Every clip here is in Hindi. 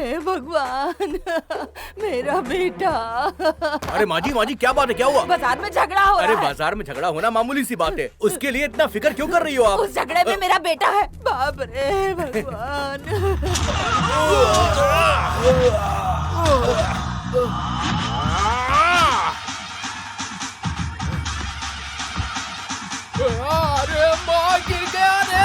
हे भगवान, मेरा बेटा। अरे माँ जी क्या बात है, क्या हुआ? बाजार में झगड़ा हो रहा अरे है। बाजार में झगड़ा होना मामूली सी बात है, उसके लिए इतना फिक्र क्यों कर रही हो आप? उस झगड़े में मेरा बेटा है। बाप रे भगवान। अरे माँ गिर गया रे।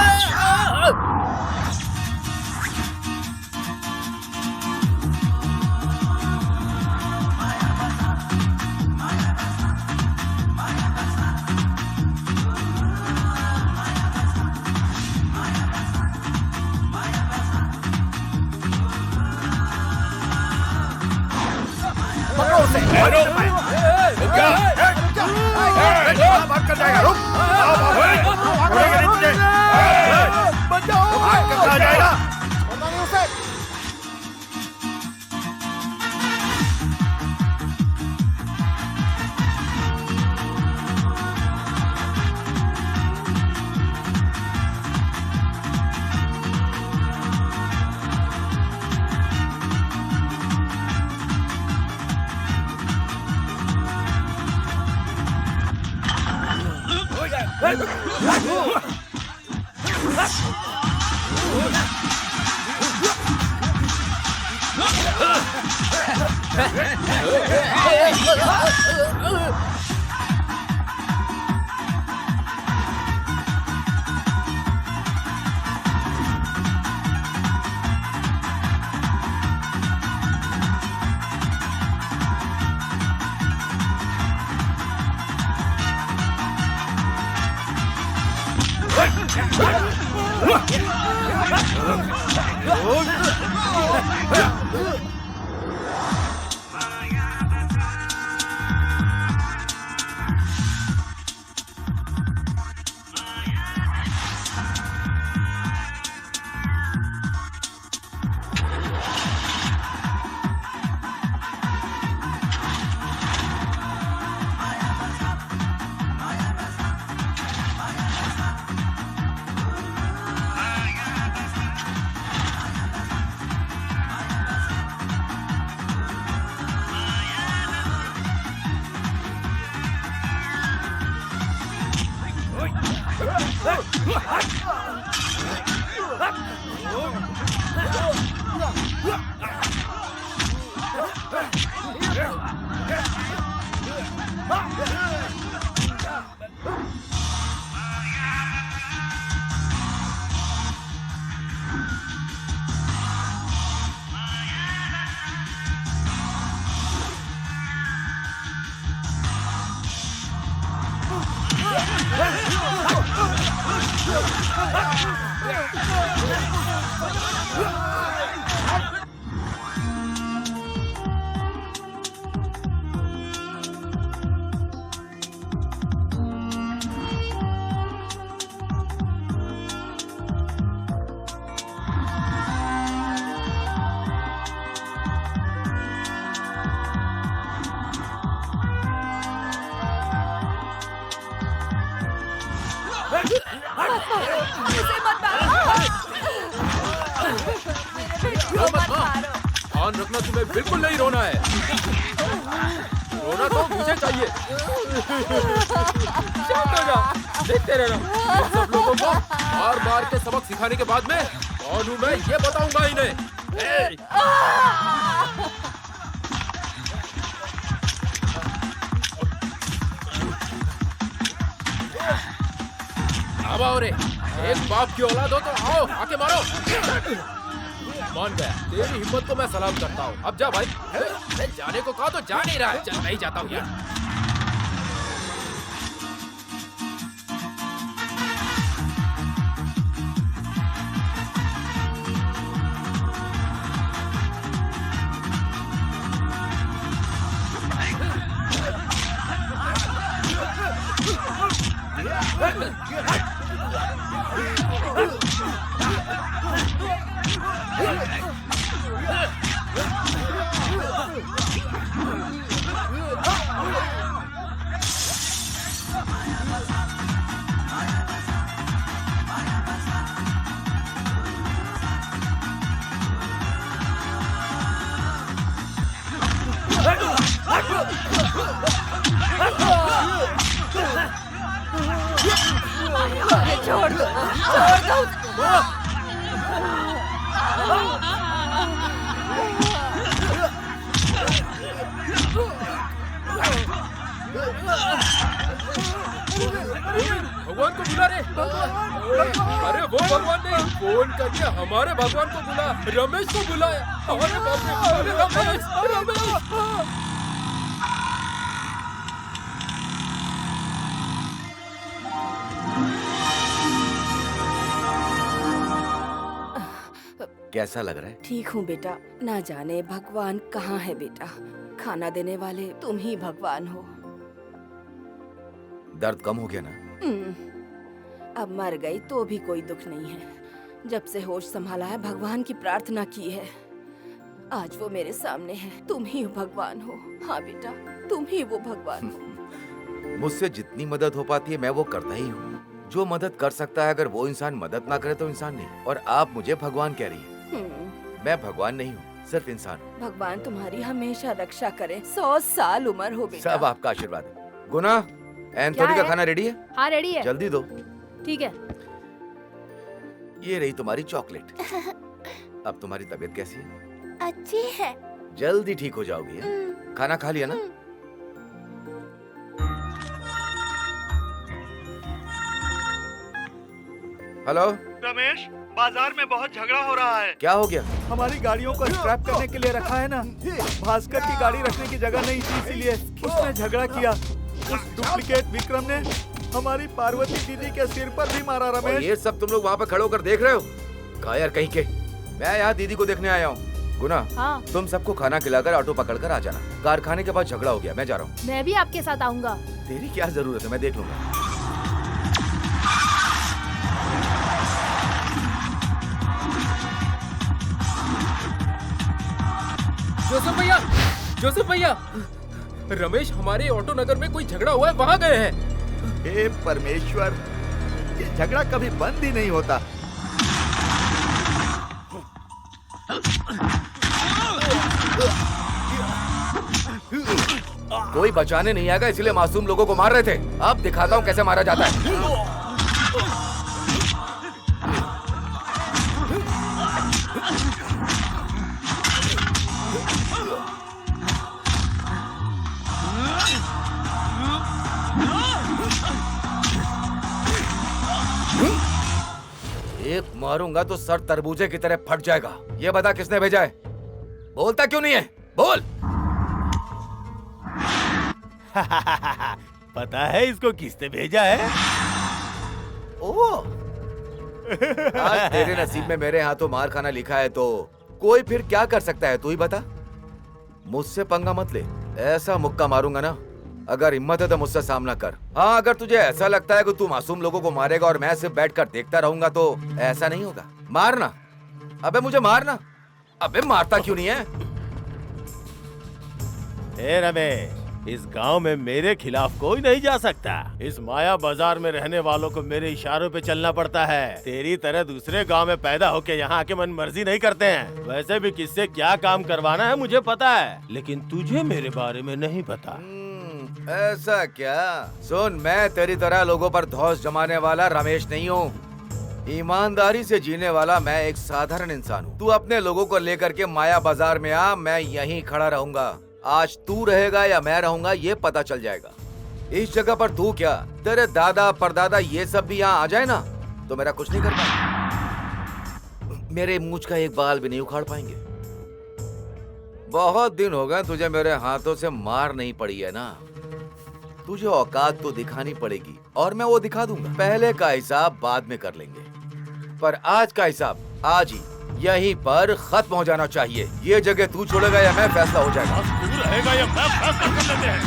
पकड़ो उसे। क्या बात कर जाएगा? रुक। कहाँ जाएगा? ध्यान रखना, तुम्हें बिल्कुल नहीं रोना है। रोना तो मुझे चाहिए। शांत हो जा, देखते रहना। सब लोगों को बार बार के सबक सिखाने के बाद में कौन हूँ मैं ये बताऊंगा इन्हें। अब आओ रे, एक बाप की औलाद हो तो आओ, आके मारो। मान गया, तेरी हिम्मत को मैं सलाम करता हूँ। अब जा भाई। जाने को कहा तो जा नहीं रहा है। चल नहीं जाता हूँ यार। छोड़ दो उसे। भगवान को बुला रे। अरे वो भगवान नहीं, फोन करके हमारे भगवान को बुला, रमेश को बुलाए। अरे बाप रे, अरे रमेश, रमेश। कैसा लग रहा है? ठीक हूँ बेटा। ना जाने भगवान कहाँ है बेटा। खाना देने वाले तुम ही भगवान हो। दर्द कम हो गया ना? अब मर गई तो भी कोई दुख नहीं है। जब से होश संभाला है भगवान की प्रार्थना की है। आज वो मेरे सामने है। तुम ही भगवान हो। हाँ बेटा, तुम ही वो भगवान हो। मुझसे जितनी मदद हो पाती है मैं वो करता ही हूँ। जो मदद कर सकता है, अगर वो इंसान मदद ना करे तो इंसान नहीं। और आप मुझे भगवान कह रही है। मैं भगवान नहीं हूँ, सिर्फ इंसान हूँ। भगवान तुम्हारी हमेशा रक्षा करे। 100 साल उम्र हो बेटा। सब आपका आशीर्वाद है। गुना, एंथोनी का खाना रेडी है? हाँ रेडी है। जल्दी दो। ठीक है। ये रही तुम्हारी चॉकलेट। अब तुम्हारी तबीयत कैसी है? अच्छी है। जल्दी ठीक हो जाओगी है? खाना खा लिया ना? हेलो रमेश, बाजार में बहुत झगड़ा हो रहा है। क्या हो गया? हमारी गाड़ियों को स्क्रैप करने के लिए रखा है ना। भास्कर की गाड़ी रखने की जगह नहीं थी, इसीलिए उसने झगड़ा किया। उस डुप्लीकेट विक्रम ने हमारी पार्वती दीदी के सिर पर भी मारा। और रमेश, ये सब तुम लोग वहाँ पे खड़े होकर देख रहे हो? कायर कहीं के। मैं यहाँ दीदी को देखने आया हूँ। गुना, हाँ। तुम सबको खाना खिलाकर ऑटो पकड़कर आ जाना। कारखाने के पास झगड़ा हो गया, मैं जा रहा हूँ। मैं भी आपके साथ आऊंगा। तेरी क्या जरूरत है, मैं देख लूंगा। जोसेफ भैया, रमेश हमारे ऑटो नगर में कोई झगड़ा हुआ है, वहाँ गए हैं। हे परमेश्वर, ये झगड़ा कभी बंद ही नहीं होता। कोई बचाने नहीं आएगा, इसलिए मासूम लोगों को मार रहे थे। अब दिखाता हूँ कैसे मारा जाता है। एक मारूंगा तो सर तरबूजे की तरह फट जाएगा। ये बता किसने भेजा है? बोलता क्यों नहीं है? बोल। पता है इसको किसने भेजा है? ओह, आज तेरे नसीब में मेरे हाथों मार खाना लिखा है तो कोई फिर क्या कर सकता है, तू ही बता। मुझसे पंगा मत ले, ऐसा मुक्का मारूंगा ना, अगर हिम्मत है तो मुझसे सामना कर। हाँ, अगर तुझे ऐसा लगता है कि तू मासूम लोगों को मारेगा और मैं सिर्फ बैठकर देखता रहूंगा तो ऐसा नहीं होगा। मारना। अबे मुझे मारना। अबे मारता क्यों नहीं है? हे रमेश, इस गांव में मेरे खिलाफ कोई नहीं जा सकता। इस माया बाजार में रहने वालों को मेरे इशारों पे चलना पड़ता है। तेरी तरह दूसरे गांव में पैदा होके यहाँ आके मन मर्जी नहीं करते हैं। वैसे भी किससे क्या काम करवाना है मुझे पता है, लेकिन तुझे मेरे बारे में नहीं पता। ऐसा क्या? सुन, मैं तेरी तरह लोगों पर धौंस जमाने वाला रमेश नहीं हूँ। ईमानदारी से जीने वाला मैं एक साधारण इंसान हूँ। तू अपने लोगों को लेकर के माया बाजार में आ, मैं यहीं खड़ा रहूंगा। आज तू रहेगा या मैं रहूंगा ये पता चल जाएगा। इस जगह पर तू क्या, तेरे दादा परदादा ये सब भी यहाँ आ जाए ना तो मेरा कुछ नहीं कर पाएंगे। मेरे मूंछ का एक बाल भी नहीं उखाड़ पाएंगे। बहुत दिन हो गए तुझे मेरे हाथों से मार नहीं पड़ी है ना। तुझे औकात तो दिखानी पड़ेगी और मैं वो दिखा दूंगा। पहले का हिसाब बाद में कर लेंगे, पर आज का हिसाब आज ही यहीं पर खत्म हो जाना चाहिए। ये जगह तू छोड़ेगा या मैं, फैसला हो जाएगा। तू रहेगा या मैं, फैसला कर लेते हैं।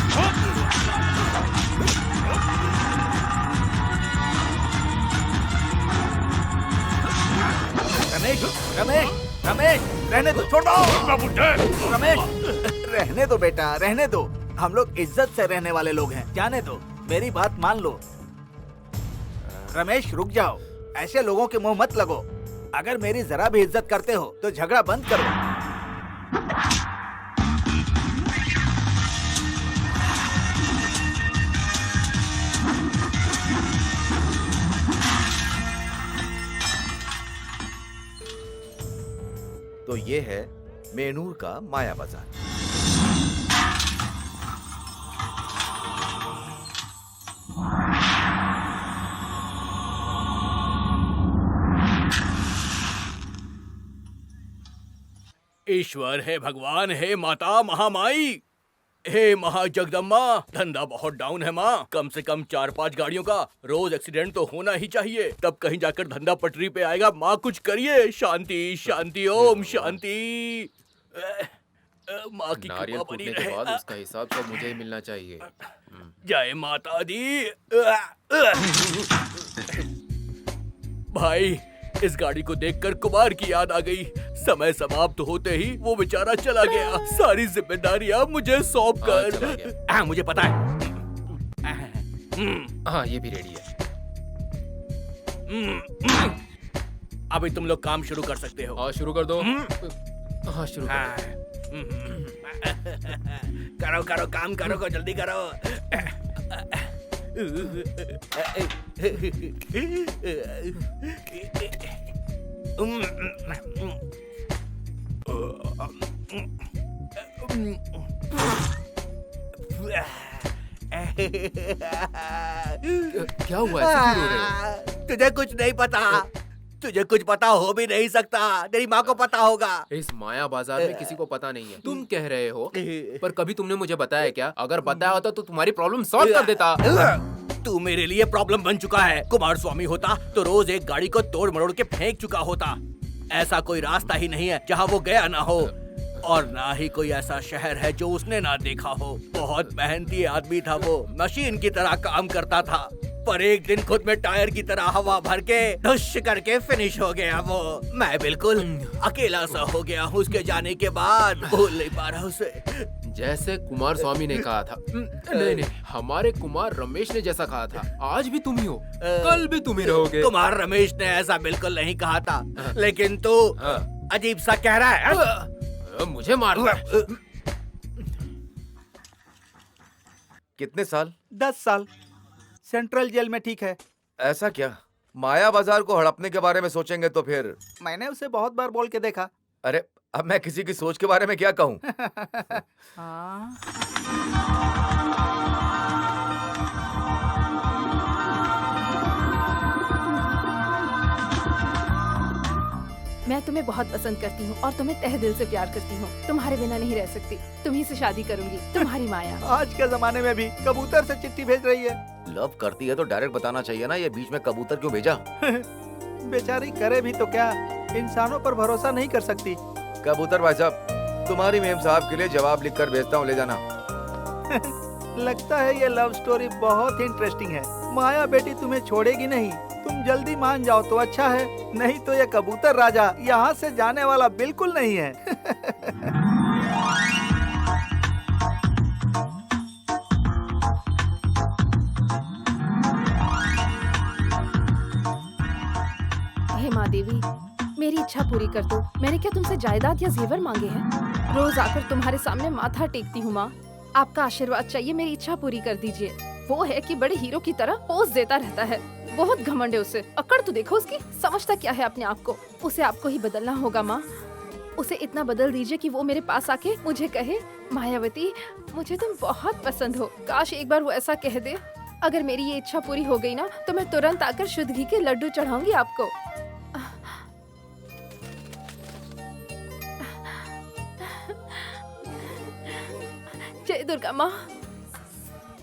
रमेश, रमेश, रमेश, रहने दो, छोड़ दो। रमेश, रहने दो बेटा, रहने दो। हम लोग इज्जत से रहने वाले लोग हैं, जाने दो। मेरी बात मान लो। रमेश, रुक जाओ। ऐसे लोगों के मुंह मत लगो। अगर मेरी जरा भी इज्जत करते हो तो झगड़ा बंद करो। तो ये है मेनूर का माया बाजार। ईश्वर है, भगवान है, माता महामाई, हे महाजगदम्बा, धंधा बहुत डाउन है माँ। कम से कम 4-5 गाड़ियों का रोज एक्सीडेंट तो होना ही चाहिए, तब कहीं जाकर धंधा पटरी पे आएगा। माँ कुछ करिए। शांति शांति ओम शांति। माँ की नारियल कृपा बनी फूटने के बाद रहे। उसका हिसाब सब मुझे ही मिलना चाहिए। जय माता दी। भाई, इस गाड़ी को देखकर कुमार की याद आ गई। समय समाप्त होते ही वो बेचारा चला गया। सारी जिम्मेदारियां मुझे सौंप हाँ, चला कर। गया। मुझे पता है। हाँ, ये भी रेडी है। अभी तुम लोग काम शुरू कर सकते हो। हाँ, शुरू कर दो। हाँ, शुरू कर हाँ। करो करो, काम करो को जल्दी करो। क्या हुआ, ऐसे क्यों रो रहे हो? तुझे कुछ नहीं पता। तुझे कुछ पता हो भी नहीं सकता। तेरी माँ को पता होगा। इस माया बाजार में किसी को पता नहीं है। तुम कह रहे हो, पर कभी तुमने मुझे बताया क्या? अगर बताया होता तो तुम्हारी प्रॉब्लम सॉल्व कर देता। तू मेरे लिए प्रॉब्लम बन चुका है। कुमार स्वामी होता तो रोज एक गाड़ी को तोड़ मरोड़ के फेंक चुका होता। ऐसा कोई रास्ता ही नहीं है जहाँ वो गया ना हो, और ना ही कोई ऐसा शहर है जो उसने ना देखा हो। बहुत मेहनती आदमी था वो, मशीन की तरह काम करता था, पर एक दिन खुद में टायर की तरह हवा भर के धुश करके फिनिश हो गया वो। मैं बिल्कुल अकेला सा हो गया हूँ उसके जाने के बाद। भूल नहीं पा रहा उसे। जैसे कुमार स्वामी ने कहा था। नहीं नहीं, हमारे कुमार रमेश ने जैसा कहा था, आज भी तुम ही हो, कल भी तुम ही रहोगे। कुमार रमेश ने ऐसा बिल्कुल नहीं कहा था, लेकिन तू अजीब सा कह रहा है। मुझे मारता है। कितने साल? 10 साल सेंट्रल जेल में। ठीक है, ऐसा क्या? माया बाजार को हड़पने के बारे में सोचेंगे तो फिर? मैंने उसे बहुत बार बोल के देखा। अरे अब मैं किसी की सोच के बारे में क्या कहूँ? हाँ। मैं तुम्हें बहुत पसंद करती हूँ और तुम्हें तहे दिल से प्यार करती हूँ। तुम्हारे बिना नहीं रह सकती। तुम्ही से शादी करूंगी। तुम्हारी माया। आज के जमाने में भी कबूतर से चिट्ठी भेज रही है। लव करती है तो डायरेक्ट बताना चाहिए ना, ये बीच में कबूतर क्यों भेजा? बेचारी करे भी तो क्या, इंसानों पर भरोसा नहीं कर सकती। कबूतर भाई साहब, तुम्हारी मेम साहब के लिए जवाब लिख कर भेजता हूँ, ले जाना। लगता है ये लव स्टोरी बहुत ही इंटरेस्टिंग है। माया बेटी तुम्हें छोड़ेगी नहीं। तुम जल्दी मान जाओ तो अच्छा है, नहीं तो ये कबूतर राजा यहाँ से जाने वाला बिल्कुल नहीं है। हे माँ देवी, मेरी इच्छा पूरी कर दो। मैंने क्या तुमसे जायदाद या जेवर मांगे हैं? रोज आकर तुम्हारे सामने माथा टेकती हूँ माँ। आपका आशीर्वाद चाहिए, मेरी इच्छा पूरी कर दीजिए। वो है कि बड़े हीरो की तरह पोज देता रहता है। बहुत घमंड है उसे। अकड़ तो देखो उसकी। समझता क्या है अपने आप को। उसे आपको ही बदलना होगा माँ। उसे इतना बदल दीजिए कि वो मेरे पास आके मुझे कहे, मायावती मुझे तुम बहुत पसंद हो। काश एक बार वो ऐसा कह दे। अगर मेरी ये इच्छा पूरी हो गई ना, तो मैं तुरंत आकर शुद्ध घी के लड्डू चढ़ाऊंगी आपको। जय दुर्गा माँ।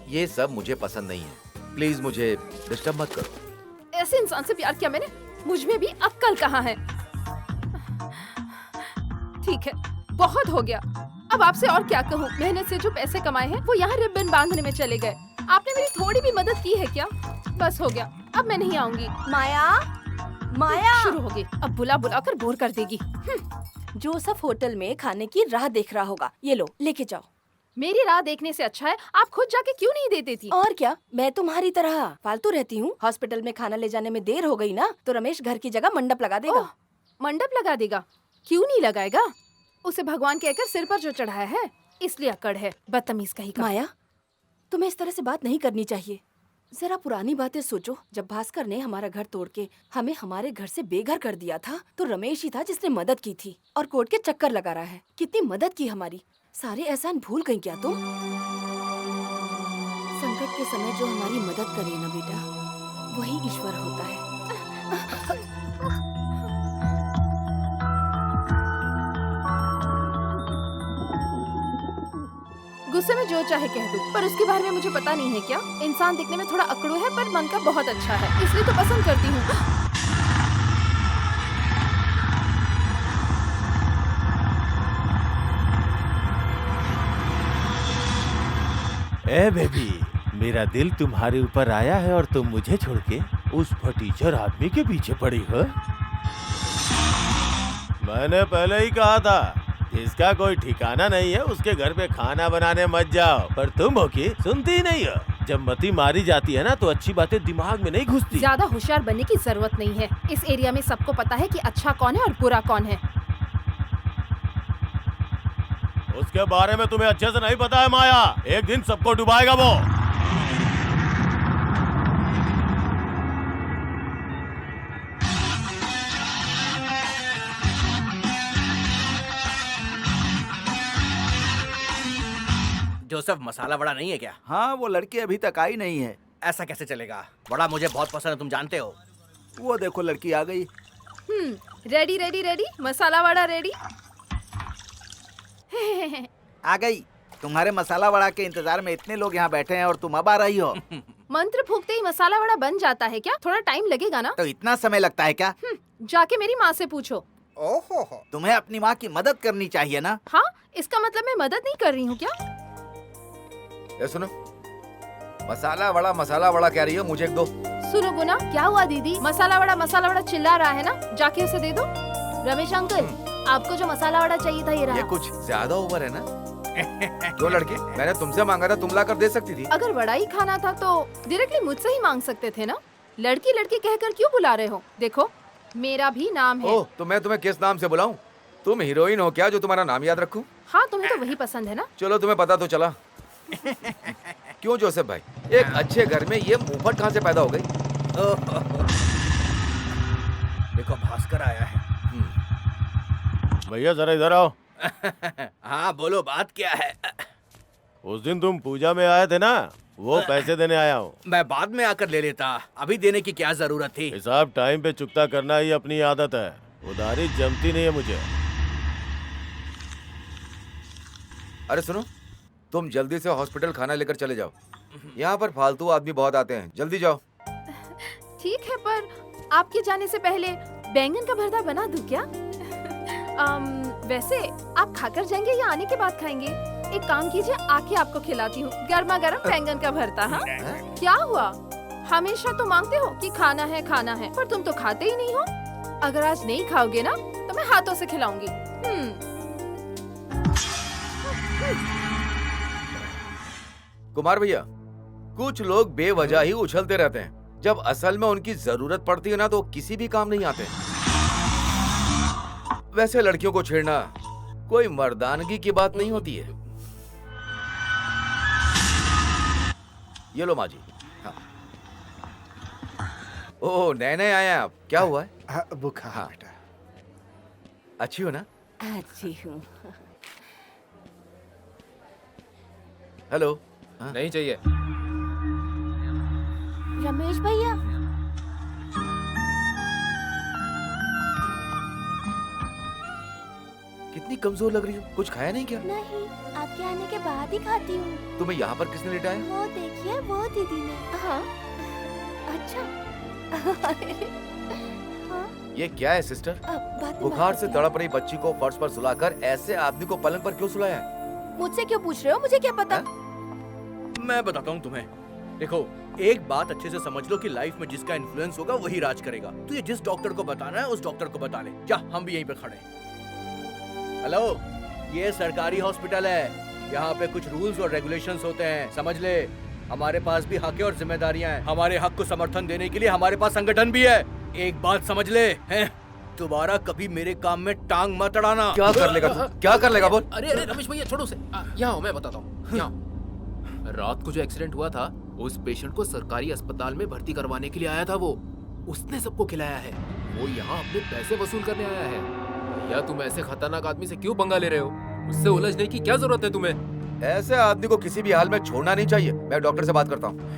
ये सब मुझे पसंद नहीं है, प्लीज मुझे डिस्टर्ब मत करो। ऐसे इंसान से प्यार किया मैंने, मुझ में भी अक्ल कहाँ है। ठीक है, बहुत हो गया। अब आपसे और क्या कहूँ। मेहनत से जो पैसे कमाए हैं वो यहाँ रिबन बांधने में चले गए। आपने मेरी थोड़ी भी मदद की है क्या? बस हो गया, अब मैं नहीं आऊंगी। माया, माया शुरू होगी। अब बुला बुला कर बोर कर देगी। जोसेफ होटल में खाने की राह देख रहा होगा। ये लो, लेके जाओ। मेरी राह देखने से अच्छा है आप खुद जाके क्यों नहीं दे देती? और क्या, मैं तुम्हारी तरह फालतू रहती हूँ। हॉस्पिटल में खाना ले जाने में देर हो गई ना, तो रमेश घर की जगह मंडप लगा देगा। ओह, मंडप लगा देगा? क्यों नहीं लगाएगा? उसे भगवान कहकर सिर पर जो चढ़ाया है, इसलिए अकड़ है। बदतमीज कहीं का। माया, तुम्हें इस तरह से बात नहीं करनी चाहिए। जरा पुरानी बातें सोचो। जब भास्कर ने हमारा घर तोड़ के हमें हमारे घर से बेघर कर दिया था तो रमेश ही था जिसने मदद की थी और कोर्ट के चक्कर लगा रहा है। कितनी मदद की हमारी। सारे एहसान भूल गई क्या तुम? संकट के समय जो हमारी मदद करे ना बेटा, वही ईश्वर होता है। गुस्से में जो चाहे कह दूं, पर उसके बारे में मुझे पता नहीं है क्या। इंसान दिखने में थोड़ा अकड़ू है पर मन का बहुत अच्छा है, इसलिए तो पसंद करती हूँ। ए बेबी, मेरा दिल तुम्हारे ऊपर आया है और तुम मुझे छोड़ के उस फटीचर आदमी के पीछे पड़ी हो। मैंने पहले ही कहा था, इसका कोई ठिकाना नहीं है, उसके घर पे खाना बनाने मत जाओ। पर तुम हो कि सुनती ही नहीं हो। जब मती मारी जाती है ना तो अच्छी बातें दिमाग में नहीं घुसती। ज्यादा होशियार बनने की जरूरत नहीं है। इस एरिया में सबको पता है कि अच्छा कौन है और बुरा कौन है। उसके बारे में तुम्हें अच्छे से नहीं पता है माया। एक दिन सबको डुबाएगा वो। जोसेफ, मसाला वड़ा नहीं है क्या? हाँ, वो लड़की अभी तक आई नहीं है। ऐसा कैसे चलेगा? वड़ा मुझे बहुत पसंद है, तुम जानते हो। वो देखो लड़की आ गई। रेडी रेडी रेडी, मसाला वड़ा रेडी। आ गई। तुम्हारे मसाला वड़ा के इंतजार में इतने लोग यहाँ बैठे हैं और तुम अब आ रही हो। मंत्र फूकते ही मसाला वड़ा बन जाता है क्या? थोड़ा टाइम लगेगा ना। तो इतना समय लगता है क्या? जाके मेरी माँ से पूछो। ओहो, तुम्हें अपनी माँ की मदद करनी चाहिए ना। हाँ, इसका मतलब मैं मदद नहीं कर रही हूँ क्या? ये सुनो, मसाला वड़ा कह रही हो, मुझे एक दो। सुनो गुना, क्या हुआ दीदी? मसाला वड़ा चिल्ला रहा है ना, जाके उसे दे दो। रमेश अंकल, आपको जो मसाला वड़ा चाहिए था ये रहा। ये कुछ ज्यादा ओवर है ना? जो लड़की, मैंने तुमसे मांगा था, तुम ला कर दे सकती थी। अगर वड़ा ही खाना था तो डायरेक्टली मुझसे ही मांग सकते थे ना। लड़की लड़की कहकर क्यों बुला रहे हो? देखो, मेरा भी नाम है। ओह, तो मैं तुम्हें किस नाम से बुलाऊं? तुम हीरोइन हो क्या जो तुम्हारा नाम याद रखूं? हाँ, तुम्हें तो वही पसंद है ना। चलो, तुम्हें पता तो चला। क्यों जोसेफ भाई, एक अच्छे घर में ये मुंहफट कहाँ से पैदा हो गई? देखो, भास्कर आया है। भैया जरा इधर आओ। हाँ बोलो, बात क्या है? उस दिन तुम पूजा में आए थे ना, वो पैसे देने आया हूँ। मैं बाद में आकर ले लेता, अभी देने की क्या जरूरत थी? हिसाब टाइम पे चुकता करना ही अपनी आदत है। उधारी जमती नहीं है मुझे। अरे सुनो, तुम जल्दी से हॉस्पिटल खाना लेकर चले जाओ। यहाँ पर फालतू आदमी बहुत आते हैं, जल्दी जाओ। ठीक है, पर आपके जाने से पहले बैंगन का भरता बना दूं क्या? वैसे आप खाकर जाएंगे या आने के बाद खाएंगे? एक काम कीजिए, आके आपको खिलाती हूँ गर्मा गर्म बैंगन का भरता। हाँ, क्या हुआ? हमेशा तो मांगते हो कि खाना है, पर तुम तो खाते ही नहीं हो। अगर आज नहीं खाओगे ना तो मैं हाथों से खिलाऊंगी। कुमार भैया, कुछ लोग बेवजह ही उछलते रहते हैं, जब असल में उनकी जरूरत पड़ती है ना तो किसी भी काम नहीं आते। वैसे लड़कियों को छेड़ना कोई मर्दानगी की बात नहीं होती है। ये लो माँ जी। हाँ। ओह, नए नए आए हैं आप, क्या हुआ है? बुखार। हाँ। बेटा अच्छी हो ना? अच्छी हूँ। हेलो। नहीं चाहिए। रमेश भैया, कितनी कमजोर लग रही हो, कुछ खाया नहीं क्या? नहीं, आपके आने के बाद ही खाती हूँ। तुम्हें यहाँ पर किसने लिटाया? वो देखिए, वो दीदी ने। हाँ, अच्छा। हाँ, ये क्या है सिस्टर? अब बात बुखार से तड़प रही बच्ची को फर्श पर सुलाकर ऐसे आदमी को पलंग पर क्यों सुलाया है? मुझसे क्यों पूछ रहे हो? मुझे क्या पता? मैं बताता हूँ तुम्हें। देखो, एक बात अच्छे से समझ लो कि लाइफ में जिसका इन्फ्लुएंस होगा वही राज करेगा। तो ये जिस डॉक्टर को बताना है उस डॉक्टर को बता ले। जा, हम भी यहीं पे खड़े हैं। हेलो, ये सरकारी हॉस्पिटल है, यहाँ पे कुछ रूल्स और रेगुलेशंस होते हैं, समझ ले। हमारे पास भी हक और जिम्मेदारियां हैं। हमारे हक को समर्थन देने के लिए हमारे पास संगठन भी है। एक बात समझ ले, हैं? दोबारा कभी मेरे काम में टांग मत अड़ाना। क्या कर लेगा तू? क्या कर लेगा बोल? अरे अरे रमेश भैया, छोड़ो से। यहाँ हो, मैं बताता हूँ। यहाँ रात को जो एक्सीडेंट हुआ था उस पेशेंट को सरकारी अस्पताल में भर्ती करवाने के लिए आया था वो। उसने सबको खिलाया है। वो यहाँ अपने पैसे वसूल करने आया है। भैया तुम ऐसे खतरनाक आदमी से क्यों पंगा ले रहे हो? उससे उलझने की क्या जरूरत है तुम्हें? ऐसे आदमी को किसी भी हाल में छोड़ना नहीं चाहिए। मैं डॉक्टर से बात करता हूँ।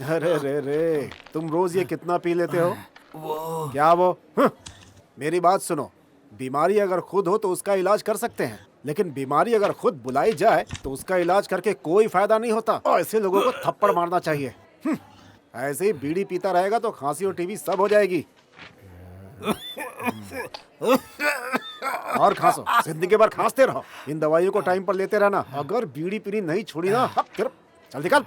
अरे रे रे, तुम रोज ये कितना पी लेते हो? क्या वो? मेरी बात सुनो, बीमारी अगर खुद हो तो उसका इलाज कर सकते हैं, लेकिन बीमारी अगर खुद बुलाई जाए तो उसका इलाज करके कोई फायदा नहीं होता। और ऐसे लोगों को थप्पड़ मारना चाहिए। ऐसे ही बीड़ी पीता रहेगा तो खांसी और टीबी सब हो जाएगी। और खांसो, जिंदगी भर खांसते रहो। इन दवाइयों को टाइम पर लेते रहना। अगर बीड़ी पीनी नहीं छोड़ी ना, फिर चल निकल।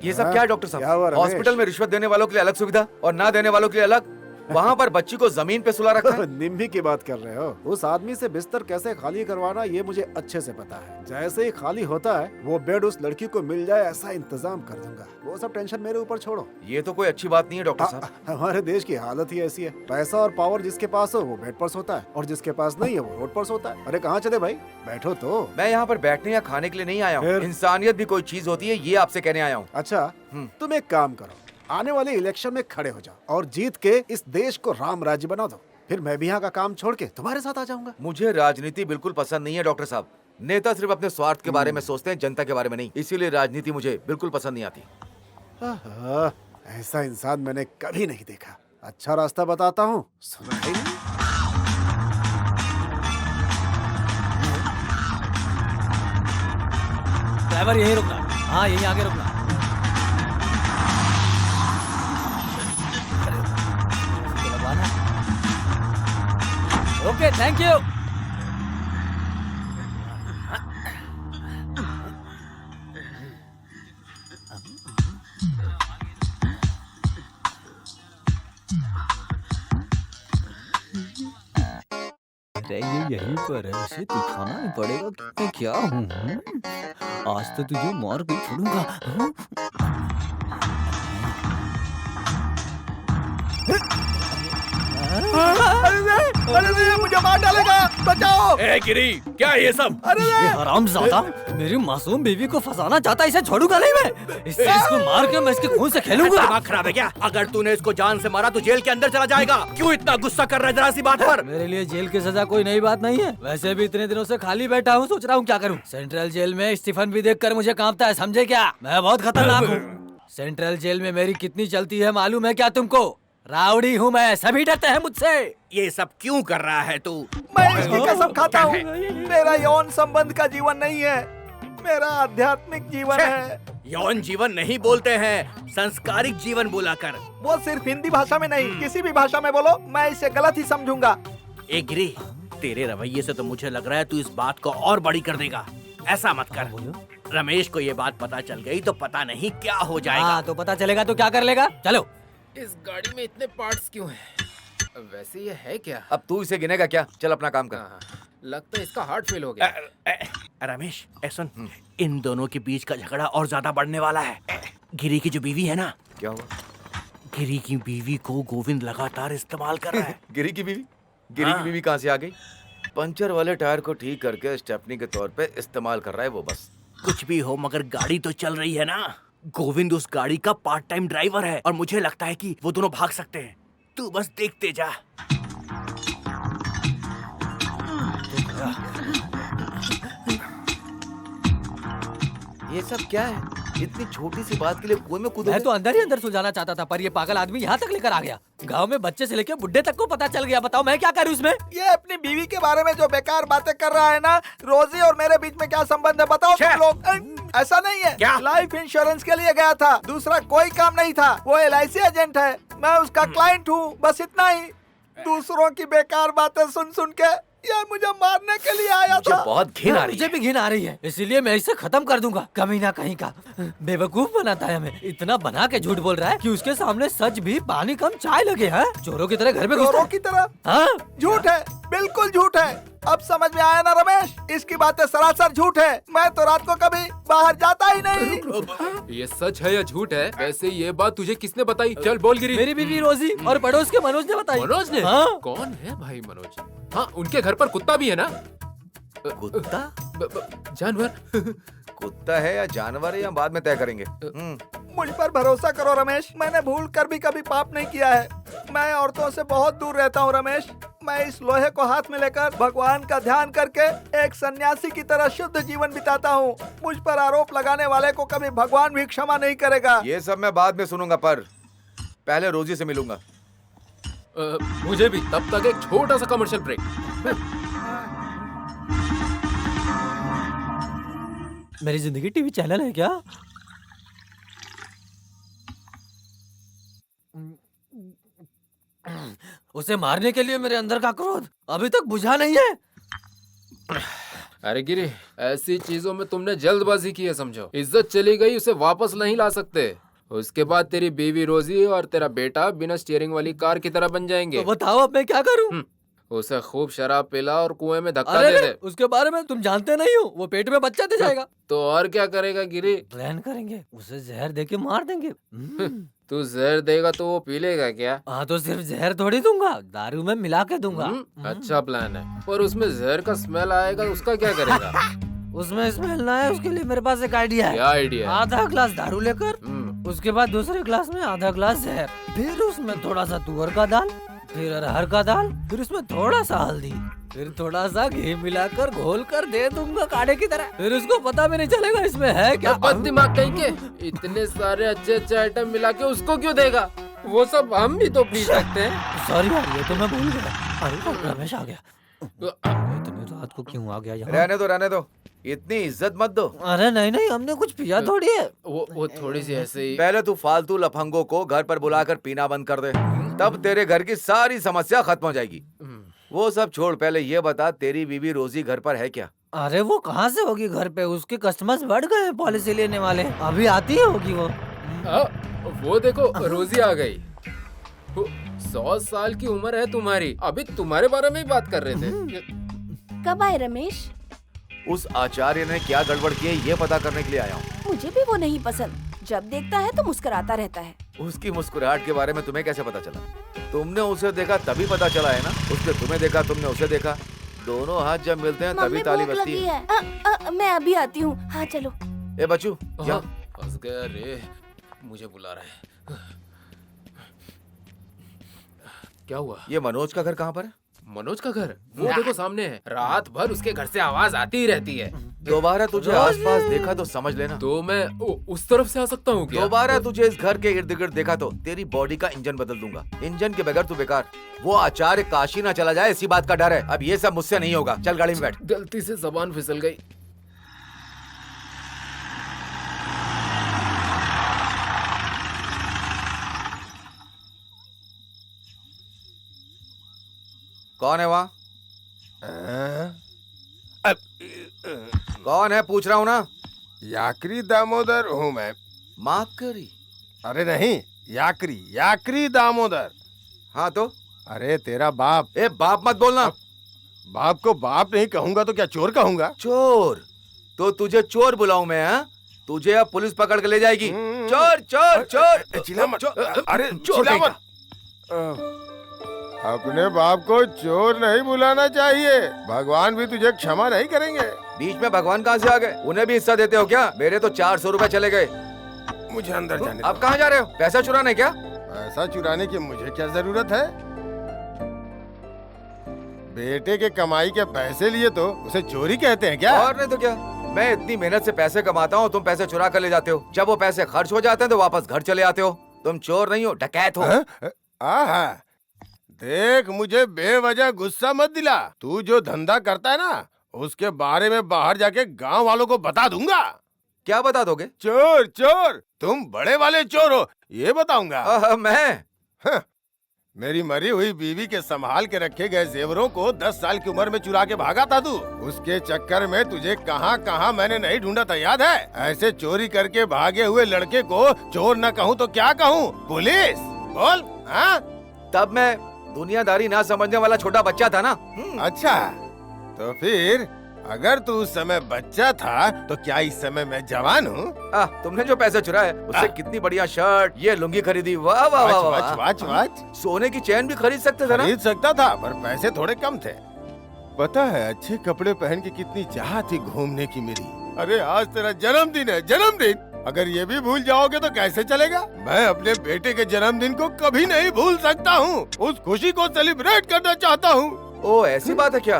ये सब क्या है डॉक्टर क्या हुआ साहब? रमेश? हॉस्पिटल में रिश्वत देने वालों के लिए अलग सुविधा और ना देने वालों के लिए अलग। वहाँ पर बच्ची को जमीन पे सुला रखा है। निम्बी की बात कर रहे हो? उस आदमी से बिस्तर कैसे खाली करवाना ये मुझे अच्छे से पता है। जैसे ही खाली होता है वो बेड उस लड़की को मिल जाए ऐसा इंतजाम कर दूंगा। वो सब टेंशन मेरे ऊपर छोड़ो। ये तो कोई अच्छी बात नहीं है डॉक्टर साहब। हमारे देश की हालत ही ऐसी है। पैसा और पावर जिसके पास हो वो बेड पर सोता है और जिसके पास नहीं है वो रोड पर सोता है। अरे कहाँ चले भाई, बैठो तो। मैं यहाँ पर बैठने या खाने के लिए नहीं आया हूँ। फिर? इंसानियत भी कोई चीज होती है, ये आपसे कहने आया हूँ। अच्छा, तुम एक काम करो, आने वाले इलेक्शन में खड़े हो जाओ और जीत के इस देश को राम राज्य बना दो। फिर मैं भी यहाँ का काम छोड़ के तुम्हारे साथ आ जाऊंगा। मुझे राजनीति बिल्कुल पसंद नहीं है डॉक्टर साहब। नेता सिर्फ अपने स्वार्थ के बारे में सोचते हैं, जनता के बारे में नहीं। इसीलिए राजनीति मुझे बिल्कुल पसंद नहीं आती। आहा, ऐसा इंसान मैंने कभी नहीं देखा। अच्छा रास्ता बताता हूँ, सुना ही नहीं। ड्राइवर यहीं रुकना। हाँ यहीं आगे रुकना। Okay thank you. ये यहीं पर है, इसे दिखाना ही पड़ेगा कि मैं क्या हूँ। आज तो तुझे मार के छोड़ूंगा। अरे मुझे मार डालेगा, बचाओ। ए गिरी, क्या है ये सब? ये हरामजादा मेरी मासूम बीवी को फंसाना चाहता है, इसे छोड़ूंगा नहीं मैं। इसको मार के मैं इसके खून से खेलूंगा। दिमाग खराब है क्या? अगर तूने इसको जान से मारा तो जेल के अंदर चला जाएगा। क्यों इतना गुस्सा कर रहा है जरा सी बात पर? मेरे लिए जेल की सजा कोई नई बात नहीं है। वैसे भी इतने दिनों से खाली बैठा हूँ, सोच रहा हूँ क्या करूँ। सेंट्रल जेल में स्टीफन भी देखकर मुझे कांपता है, समझे क्या? मैं बहुत खतरनाक हूँ। सेंट्रल जेल में मेरी कितनी चलती है मालूम है क्या तुमको? राउडी हूँ मैं, सभी डरते हैं मुझसे। ये सब क्यों कर रहा है तू? मैं इसकी कसम खाता हूँ, मेरा यौन संबंध का जीवन नहीं है, मेरा आध्यात्मिक जीवन है। यौन जीवन नहीं बोलते हैं, संस्कारिक जीवन बोला कर। वो सिर्फ हिंदी भाषा में नहीं, किसी भी भाषा में बोलो, मैं इसे गलत ही समझूंगा। ए गिरी, तेरे रवैये से तो मुझे लग रहा है तू इस बात को और बड़ी कर देगा। ऐसा मत कर। रमेश को ये बात पता चल गई तो पता नहीं क्या हो जाएगा। हाँ, तो पता चलेगा तो क्या कर लेगा? चलो। इस गाड़ी में इतने पार्ट्स क्यों हैं? वैसे ये है क्या? अब तू इसे गिनेगा क्या? चल अपना काम कर। हाँ, लगता है इसका हार्ट फेल हो गया। रमेश सुन, इन दोनों के बीच का झगड़ा और ज्यादा बढ़ने वाला है। गिरी की जो बीवी है ना, क्या हुआ? गिरी की बीवी को गोविंद लगातार इस्तेमाल कर रहा है। गिरी की बीवी? गिरी की बीवी कहाँ से आ गई? पंचर वाले टायर को ठीक करके स्टेपनी के तौर पे इस्तेमाल कर रहा है वो बस। कुछ भी हो मगर गाड़ी तो चल रही है ना। गोविंद उस गाड़ी का पार्ट टाइम ड्राइवर है और मुझे लगता है कि वो दोनों भाग सकते हैं। तू बस देखते जा। ये सब क्या है? इतनी छोटी सी बात के लिए कुएं में कूदो? मैं तो अंदर ही अंदर सुलझाना चाहता था, पर ये पागल आदमी यहाँ तक लेकर आ गया। गांव में बच्चे से लेकर बुढ़े तक को पता चल गया। बताओ मैं क्या करूँ इसमें? ये अपनी बीवी के बारे में जो बेकार बातें कर रहा है ना, रोजी और मेरे बीच में क्या संबंध है बताओ तुम लोग। ऐसा नहीं है, क्या? लाइफ इंश्योरेंस के लिए गया था, दूसरा कोई काम नहीं था। वो LIC एजेंट है, मैं उसका क्लाइंट हूँ, बस इतना ही। दूसरों की बेकार बातें सुन सुन के ये मुझे मारने के लिए आया मुझे था। बहुत घिन आ रही मुझे है। भी घिन आ रही है, इसीलिए मैं इसे खत्म कर दूंगा। कमीना कहीं का, बेवकूफ बनाता है हमें। इतना बना के झूठ बोल रहा है कि उसके सामने सच भी पानी कम चाय लगे हैं। चोरों की तरह घर में घुसता चोरों है। की तरह? हाँ? झूठ है, बिल्कुल झूठ है। अब समझ में आया ना रमेश, इसकी बातें सरासर झूठ है। मैं तो रात को कभी बाहर जाता ही नहीं। ये सच है या झूठ है? वैसे ये बात तुझे किसने बताई? चल बोल गिरी। मेरी बीवी रोजी और पड़ोस के मनोज ने बताई। मनोज ने? हाँ। कौन है भाई मनोज? हाँ, उनके घर पर कुत्ता भी है ना? कुत्ता? जानवर? कुत्ता है या जानवर है या बाद में तय करेंगे। मुझ पर भरोसा करो रमेश, मैंने भूल कर भी कभी पाप नहीं किया है। मैं औरतों से बहुत दूर रहता हूँ रमेश। मैं इस लोहे को हाथ में लेकर भगवान का ध्यान करके एक सन्यासी की तरह शुद्ध जीवन बिताता हूँ। मुझ पर आरोप लगाने वाले को कभी भगवान भी क्षमा नहीं करेगा। ये सब मैं बाद में सुनूंगा, पर पहले रोजी से मिलूंगा। मुझे भी। तब तक एक छोटा सा कमर्शियल ब्रेक। मेरी जिंदगी टीवी चैनल है क्या? उसे मारने के लिए मेरे अंदर का क्रोध अभी तक बुझा नहीं है। अरे गिरी, ऐसी चीजों में तुमने जल्दबाजी की है समझो। इज्जत चली गई, उसे वापस नहीं ला सकते। उसके बाद तेरी बीवी रोजी और तेरा बेटा बिना स्टीयरिंग वाली कार की तरह बन जाएंगे। तो बताओ अब मैं क्या करूं? उसे खूब शराब पिला और कुएं में धक्का अरे दे दे। उसके बारे में तुम जानते नहीं हो, वो पेट में बच्चा दे जाएगा। तो और क्या करेगा गिरी? प्लान करेंगे, उसे जहर देके मार देंगे। तू जहर देगा तो वो पी लेगा क्या? हाँ, तो सिर्फ जहर थोड़ी दूंगा, दारू में मिला के दूंगा। अच्छा प्लान है, पर उसमें जहर का स्मेल आएगा, उसका क्या करेगा? उसमें स्मेल ना है, उसके लिए मेरे पास एक आइडिया है। क्या आइडिया? आधा ग्लास दारू लेकर उसके बाद दूसरे ग्लास में आधा ग्लास जहर, फिर उसमें थोड़ा सा तुअर का दाल, फिर अरहर का दाल, फिर उसमें थोड़ा सा हल्दी, फिर थोड़ा सा घी मिलाकर घोल कर दे दूंगा काढ़े की तरह। फिर उसको पता भी नहीं चलेगा इसमें है क्या। दिमाग कहीं के इतने सारे अच्छे अच्छे आइटम मिला के उसको क्यों देगा? वो सब हम भी तो पी सकते हैं। सॉरी यार, ये तो मैं भूल गया। अरे तो रमेश आ गया। इतनी रात को क्यों आ गया यहाँ? रहने दो, इतनी इज्जत मत दो। अरे नहीं, हमने कुछ पिया थोड़ी है। वो थोड़ी सी ऐसे ही। पहले तू फालतू लफंगों को घर पर बुलाकर पीना बंद कर दे, तब तेरे घर की सारी समस्या खत्म हो जाएगी। वो सब छोड़, पहले ये बता तेरी बीवी रोजी घर पर है क्या? अरे वो कहाँ से होगी घर पे? उसके कस्टमर्स बढ़ गए पॉलिसी लेने वाले, अभी आती है होगी वो देखो रोजी आ गई। 100 साल की उम्र है तुम्हारी, अभी तुम्हारे बारे में ही बात कर रहे थे। कब आए रमेश? उस आचार्य ने क्या गड़बड़ की है ये पता करने के लिए आया हूँ। मुझे भी वो नहीं पसंद, जब देखता है तो मुस्कुराता रहता है। उसकी मुस्कुराहट के बारे में तुम्हें कैसे पता चला? तुमने उसे देखा तभी पता चला है ना? उसने तुम्हें देखा, तुमने उसे देखा, दोनों हाथ जब मिलते हैं तभी ताली बजती है। मैं अभी आती हूँ। हाँ चलो। ए बच्चू, फंस गया रे, मुझे बुला रहा है। क्या हुआ? ये मनोज का घर कहाँ पर है? मनोज का घर वो देखो सामने है। रात भर उसके घर से आवाज आती ही रहती है। दोबारा तुझे आसपास देखा तो समझ लेना। तो मैं उस तरफ से आ सकता हूँ क्या? दोबारा तुझे इस घर के इर्द गिर्द देखा तो तेरी बॉडी का इंजन बदल दूंगा। इंजन के बगैर तू बेकार। वो आचार्य काशी ना चला जाए इसी बात का डर है। अब ये सब मुझसे नहीं होगा। चल गाड़ी में बैठ। गलती से जबान फिसल गई। कौन है वहाँ? कौन है पूछ रहा हूँ ना? याकरी दामोदर हूँ मैं। माकरी? अरे नहीं, याकरी दामोदर। हाँ तो? अरे तेरा बाप। ए बाप मत बोलना। बाप को बाप नहीं कहूंगा तो क्या चोर कहूंगा? चोर? तो तुझे चोर बुलाऊं मैं? हाँ, तुझे अब पुलिस पकड़ के ले जाएगी। चोर चोर चोर। चिल्ला मत। अरे चिल्ला मत। अपने बाप को चोर नहीं बुलाना चाहिए, भगवान भी तुझे क्षमा नहीं करेंगे। बीच में भगवान कहाँ से आ गए? उन्हें भी हिस्सा देते हो क्या? मेरे तो 400 रुपए चले गए। मुझे अंदर जाने दो। अब कहाँ जा रहे हो? पैसा चुराने क्या? पैसा चुराने की मुझे क्या जरूरत है? बेटे के कमाई के पैसे लिए तो उसे चोरी कहते हैं क्या? और नहीं तो क्या। मैं इतनी मेहनत से पैसे कमाता हूँ, तुम पैसे चुरा कर ले जाते हो। जब वो पैसे खर्च हो जाते हैं तो वापस घर चले आते हो। तुम चोर नहीं हो, डकैत हो। देख, मुझे बेवजह गुस्सा मत दिला। तू जो धंधा करता है ना, उसके बारे में बाहर जाके गांव वालों को बता दूंगा। क्या बता दोगे? चोर चोर, तुम बड़े वाले चोर हो, ये बताऊंगा। मैं? मेरी मरी हुई बीवी के संभाल के रखे गए जेवरों को 10 साल की उम्र में चुरा के भागा था तू। उसके चक्कर में तुझे कहाँ कहाँ मैंने नहीं ढूंढा था, याद है? ऐसे चोरी करके भागे हुए लड़के को चोर न कहूँ तो क्या कहूँ? पुलिस बोल। हाँ, तब मैं दुनियादारी ना समझने वाला छोटा बच्चा था ना। अच्छा, तो फिर अगर तू उस समय बच्चा था तो क्या इस समय मैं जवान हूँ? तुमने जो पैसे चुराए उससे कितनी बढ़िया शर्ट, ये लुंगी खरीदी। वाह वाह वाह वाह। वाच वाच सोने की चैन भी खरीद सकते थे ना? खरीद सकता था पर पैसे थोड़े कम थे। पता है अच्छे कपड़े पहन के कितनी चाह थी घूमने की मेरी। अरे आज तेरा जन्मदिन है, जन्मदिन। अगर ये भी भूल जाओगे तो कैसे चलेगा? मैं अपने बेटे के जन्मदिन को कभी नहीं भूल सकता हूँ। उस खुशी को सेलिब्रेट करना चाहता हूँ। ओ ऐसी बात है क्या?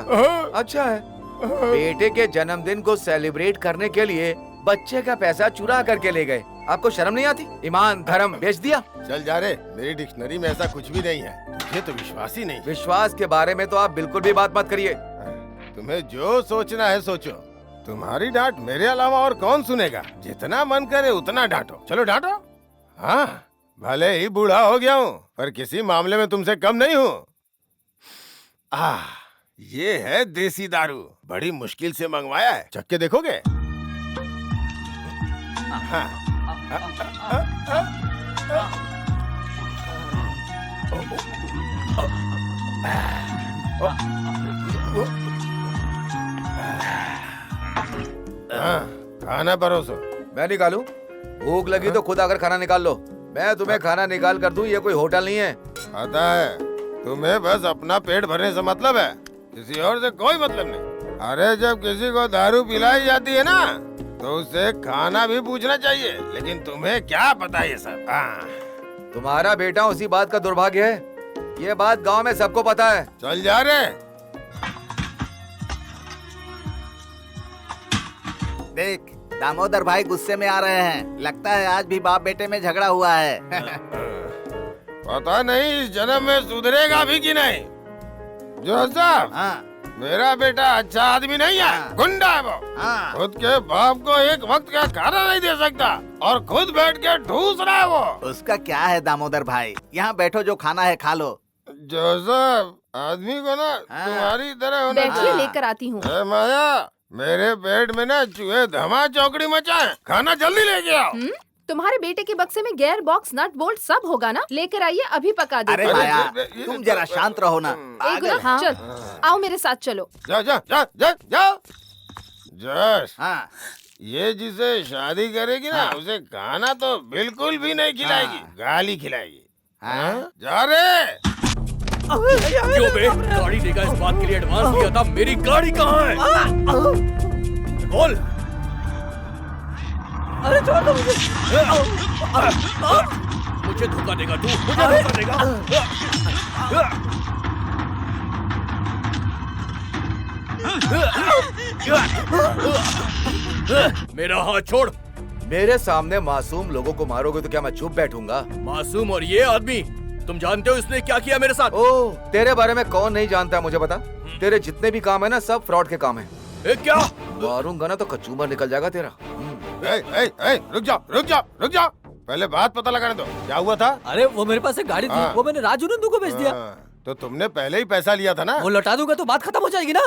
अच्छा है। बेटे के जन्मदिन को सेलिब्रेट करने के लिए बच्चे का पैसा चुरा करके ले गए। आपको शर्म नहीं आती? ईमान धर्म बेच दिया। चल जा रे, मेरी डिक्शनरी में ऐसा कुछ भी नहीं है। तुझे तो विश्वास ही नहीं। विश्वास के बारे में तो आप बिल्कुल भी बात मत करिए। तुम्हें जो सोचना है सोचो। तुम्हारी डांट मेरे अलावा और कौन सुनेगा? जितना मन करे उतना डांटो। चलो डांटो। हाँ, भले ही बूढ़ा हो गया हूँ पर किसी मामले में तुमसे कम नहीं हूँ। ये है देसी दारू, बड़ी मुश्किल से मंगवाया है। चख के देखोगे? हाँ। खाना परोसो। मैं निकालूं? भूख लगी तो खुद आकर खाना निकाल लो। मैं तुम्हें खाना निकाल कर दूं, ये कोई होटल नहीं है। पता है तुम्हें बस अपना पेट भरने से मतलब है, किसी और से कोई मतलब नहीं। अरे जब किसी को दारू पिलाई जाती है ना तो उससे खाना भी पूछना चाहिए, लेकिन तुम्हें क्या पता ये सब। तुम्हारा बेटा उसी बात का दुर्भाग्य है। ये बात गांव में सबको पता है। चल जा रे। देख दामोदर भाई गुस्से में आ रहे हैं। लगता है आज भी बाप बेटे में झगड़ा हुआ है। पता नहीं इस जन्म में सुधरेगा भी कि नहीं। जोसेफ, मेरा बेटा अच्छा आदमी नहीं है, गुंडा है वो। खुद के बाप को एक वक्त का खाना नहीं दे सकता और खुद बैठ के ठूस रहा है वो। उसका क्या है दामोदर भाई, यहाँ बैठो, जो खाना है खा लो। जोसेफ, आदमी को ना तुम्हारी तरह होना बैठिए, लेकर आती हूँ। माया, मेरे पेट में ना चूहे धमा चौकड़ी मचाए। खाना जल्दी लेके आओ। तुम्हारे बेटे के बक्से में गेयर बॉक्स, नट बोल्ट सब होगा ना? लेकर आइए, अभी पका दो। अरे माया, तुम जरा शांत रहो ना। हाँ। चल आओ मेरे साथ चलो। जा जा जा जा जा। जश, ये जिसे शादी करेगी ना उसे खाना तो बिल्कुल भी नहीं खिलाएगी, गाली खिलाएगी। जा रे। क्यों बे? गाड़ी देगा इस बात के लिए एडवांस दिया था, मेरी गाड़ी कहाँ है? बोल। अरे छोड़ दो मुझे। मुझे धोखा देगा तू, मुझे धोखा देगा। मेरा हाथ छोड़। मेरे सामने मासूम लोगों को मारोगे तो क्या मैं चुप बैठूंगा? मासूम और ये आदमी, तुम जानते हो इसने क्या किया मेरे साथ? ओह, तेरे बारे में कौन नहीं जानता, मुझे बता। तेरे जितने भी काम है ना सब फ्रॉड के काम है। क्या? मारूंगा ना तो कचूमर निकल जाएगा तेरा। रुक जाओ रुक जाओ रुक जाओ, पहले बात पता लगाने दो। क्या हुआ था? अरे वो मेरे पास एक गाड़ी थी, वो मैंने राजू नंदू को बेच दिया। तो तुमने पहले ही पैसा लिया था ना? वो लौटा दूंगा तो बात खत्म हो जाएगी ना।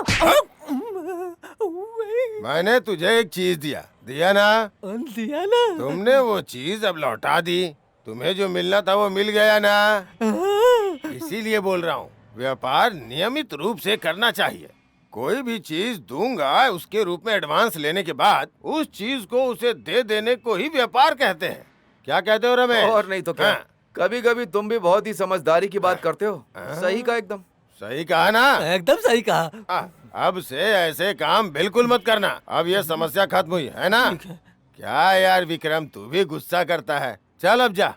मैंने तुझे एक चीज दिया ना? दिया ना? तुमने वो चीज अब लौटा दी। तुम्हें जो मिलना था वो मिल गया ना? इसीलिए बोल रहा हूँ, व्यापार नियमित रूप से करना चाहिए। कोई भी चीज दूंगा उसके रूप में एडवांस लेने के बाद उस चीज को उसे दे देने को ही व्यापार कहते हैं। क्या कहते हो रमेश? और नहीं तो क्या। कभी कभी तुम भी बहुत ही समझदारी की बात करते हो। सही कहा, एकदम सही कहा ना? एकदम सही कहा। अब से ऐसे काम बिल्कुल मत करना। अब ये समस्या खत्म हुई है ना? क्या यार विक्रम, तू भी गुस्सा करता है। चल अब जा।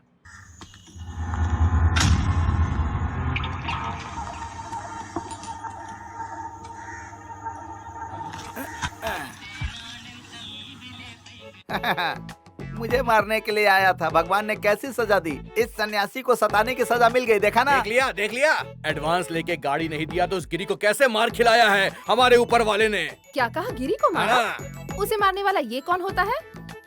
मुझे मारने के लिए आया था, भगवान ने कैसी सजा दी। इस सन्यासी को सताने की सजा मिल गई, देखा ना? देख लिया। एडवांस लेके गाड़ी नहीं दिया तो उस गिरी को कैसे मार खिलाया है हमारे ऊपर वाले ने। क्या कहा? गिरी को मारा? उसे मारने वाला ये कौन होता है?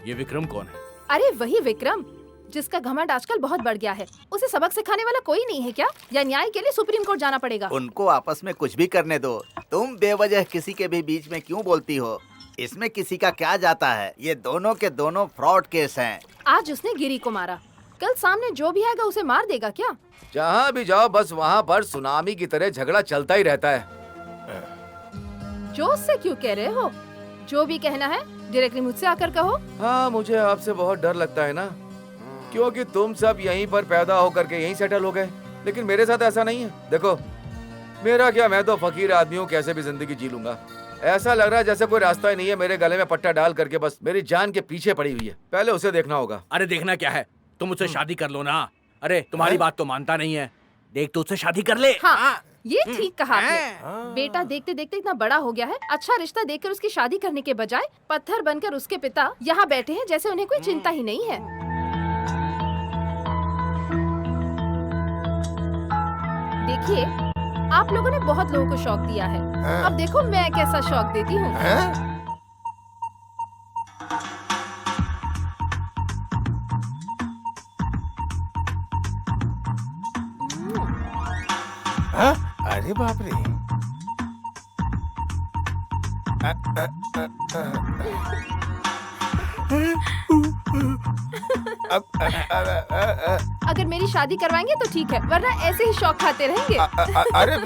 ये विक्रम कौन है? अरे वही विक्रम जिसका घमंड आजकल बहुत बढ़ गया है। उसे सबक सिखाने वाला कोई नहीं है क्या? या न्याय के लिए सुप्रीम कोर्ट जाना पड़ेगा? उनको आपस में कुछ भी करने दो। तुम बेवजह किसी के भी बीच में क्यों बोलती हो? इसमें किसी का क्या जाता है? ये दोनों के दोनों फ्रॉड केस हैं। आज उसने गिरी को मारा, कल सामने जो भी आएगा उसे मार देगा क्या? जहाँ भी जाओ बस वहाँ पर सुनामी की तरह झगड़ा चलता ही रहता है। जोश से क्यों कह रहे हो? जो भी कहना है डायरेक्टली मुझसे आकर कहो। हाँ, मुझे आपसे बहुत डर लगता है ना, क्योंकि तुम सब यहीं पर पैदा होकर के यहीं सेटल हो गए, लेकिन मेरे साथ ऐसा नहीं है। देखो, मेरा क्या, मैं तो फकीर आदमी हूँ, कैसे भी जिंदगी जी लूंगा। ऐसा लग रहा है जैसे कोई रास्ता ही नहीं है, मेरे गले में पट्टा डाल करके बस मेरी जान के पीछे पड़ी हुई है। पहले उसे देखना होगा। अरे देखना क्या है, तुम मुझसे शादी कर लो ना। अरे तुम्हारी बात तो मानता नहीं है, देख तो उससे शादी कर ले। हाँ, ये ठीक कहा आपने। बेटा देखते देखते इतना बड़ा हो गया है, अच्छा रिश्ता देखकर उसकी शादी करने के बजाय पत्थर बनकर उसके पिता यहाँ बैठे हैं जैसे उन्हें कोई चिंता ही नहीं है। देखिए, आप लोगों ने बहुत लोगों को शौक दिया है, अब देखो मैं कैसा शौक देती हूँ। अरे बाप रे। अगर मेरी शादी करवाएंगे तो ठीक है, वरना ऐसे ही शौक खाते रहेंगे। अरे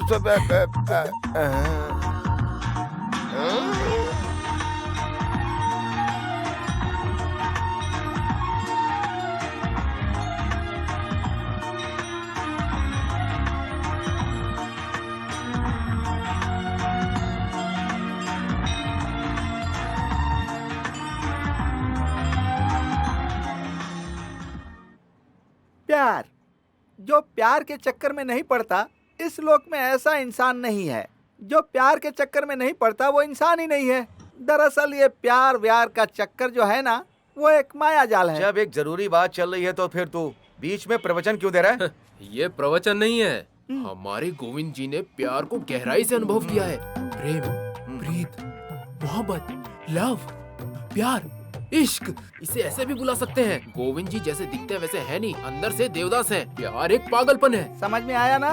प्यार, जो प्यार के चक्कर में नहीं पड़ता, इस लोक में ऐसा इंसान नहीं है। जो प्यार के चक्कर में नहीं पड़ता वो इंसान ही नहीं है। दरअसल ये प्यार व्यार का चक्कर जो है ना, वो एक माया जाल है। जब एक जरूरी बात चल रही है तो फिर तू बीच में प्रवचन क्यों दे रहा है? ये प्रवचन नहीं है, हमारे गोविंद जी ने प्यार को गहराई से अनुभव किया है। प्रेम, प्रीत, मोहब्बत, लव, प्यार, इश्क, इसे ऐसे भी बुला सकते हैं। गोविंद जी जैसे दिखते हैं वैसे है नहीं, अंदर से देवदास हैं। प्यार एक पागलपन है। समझ में आया ना?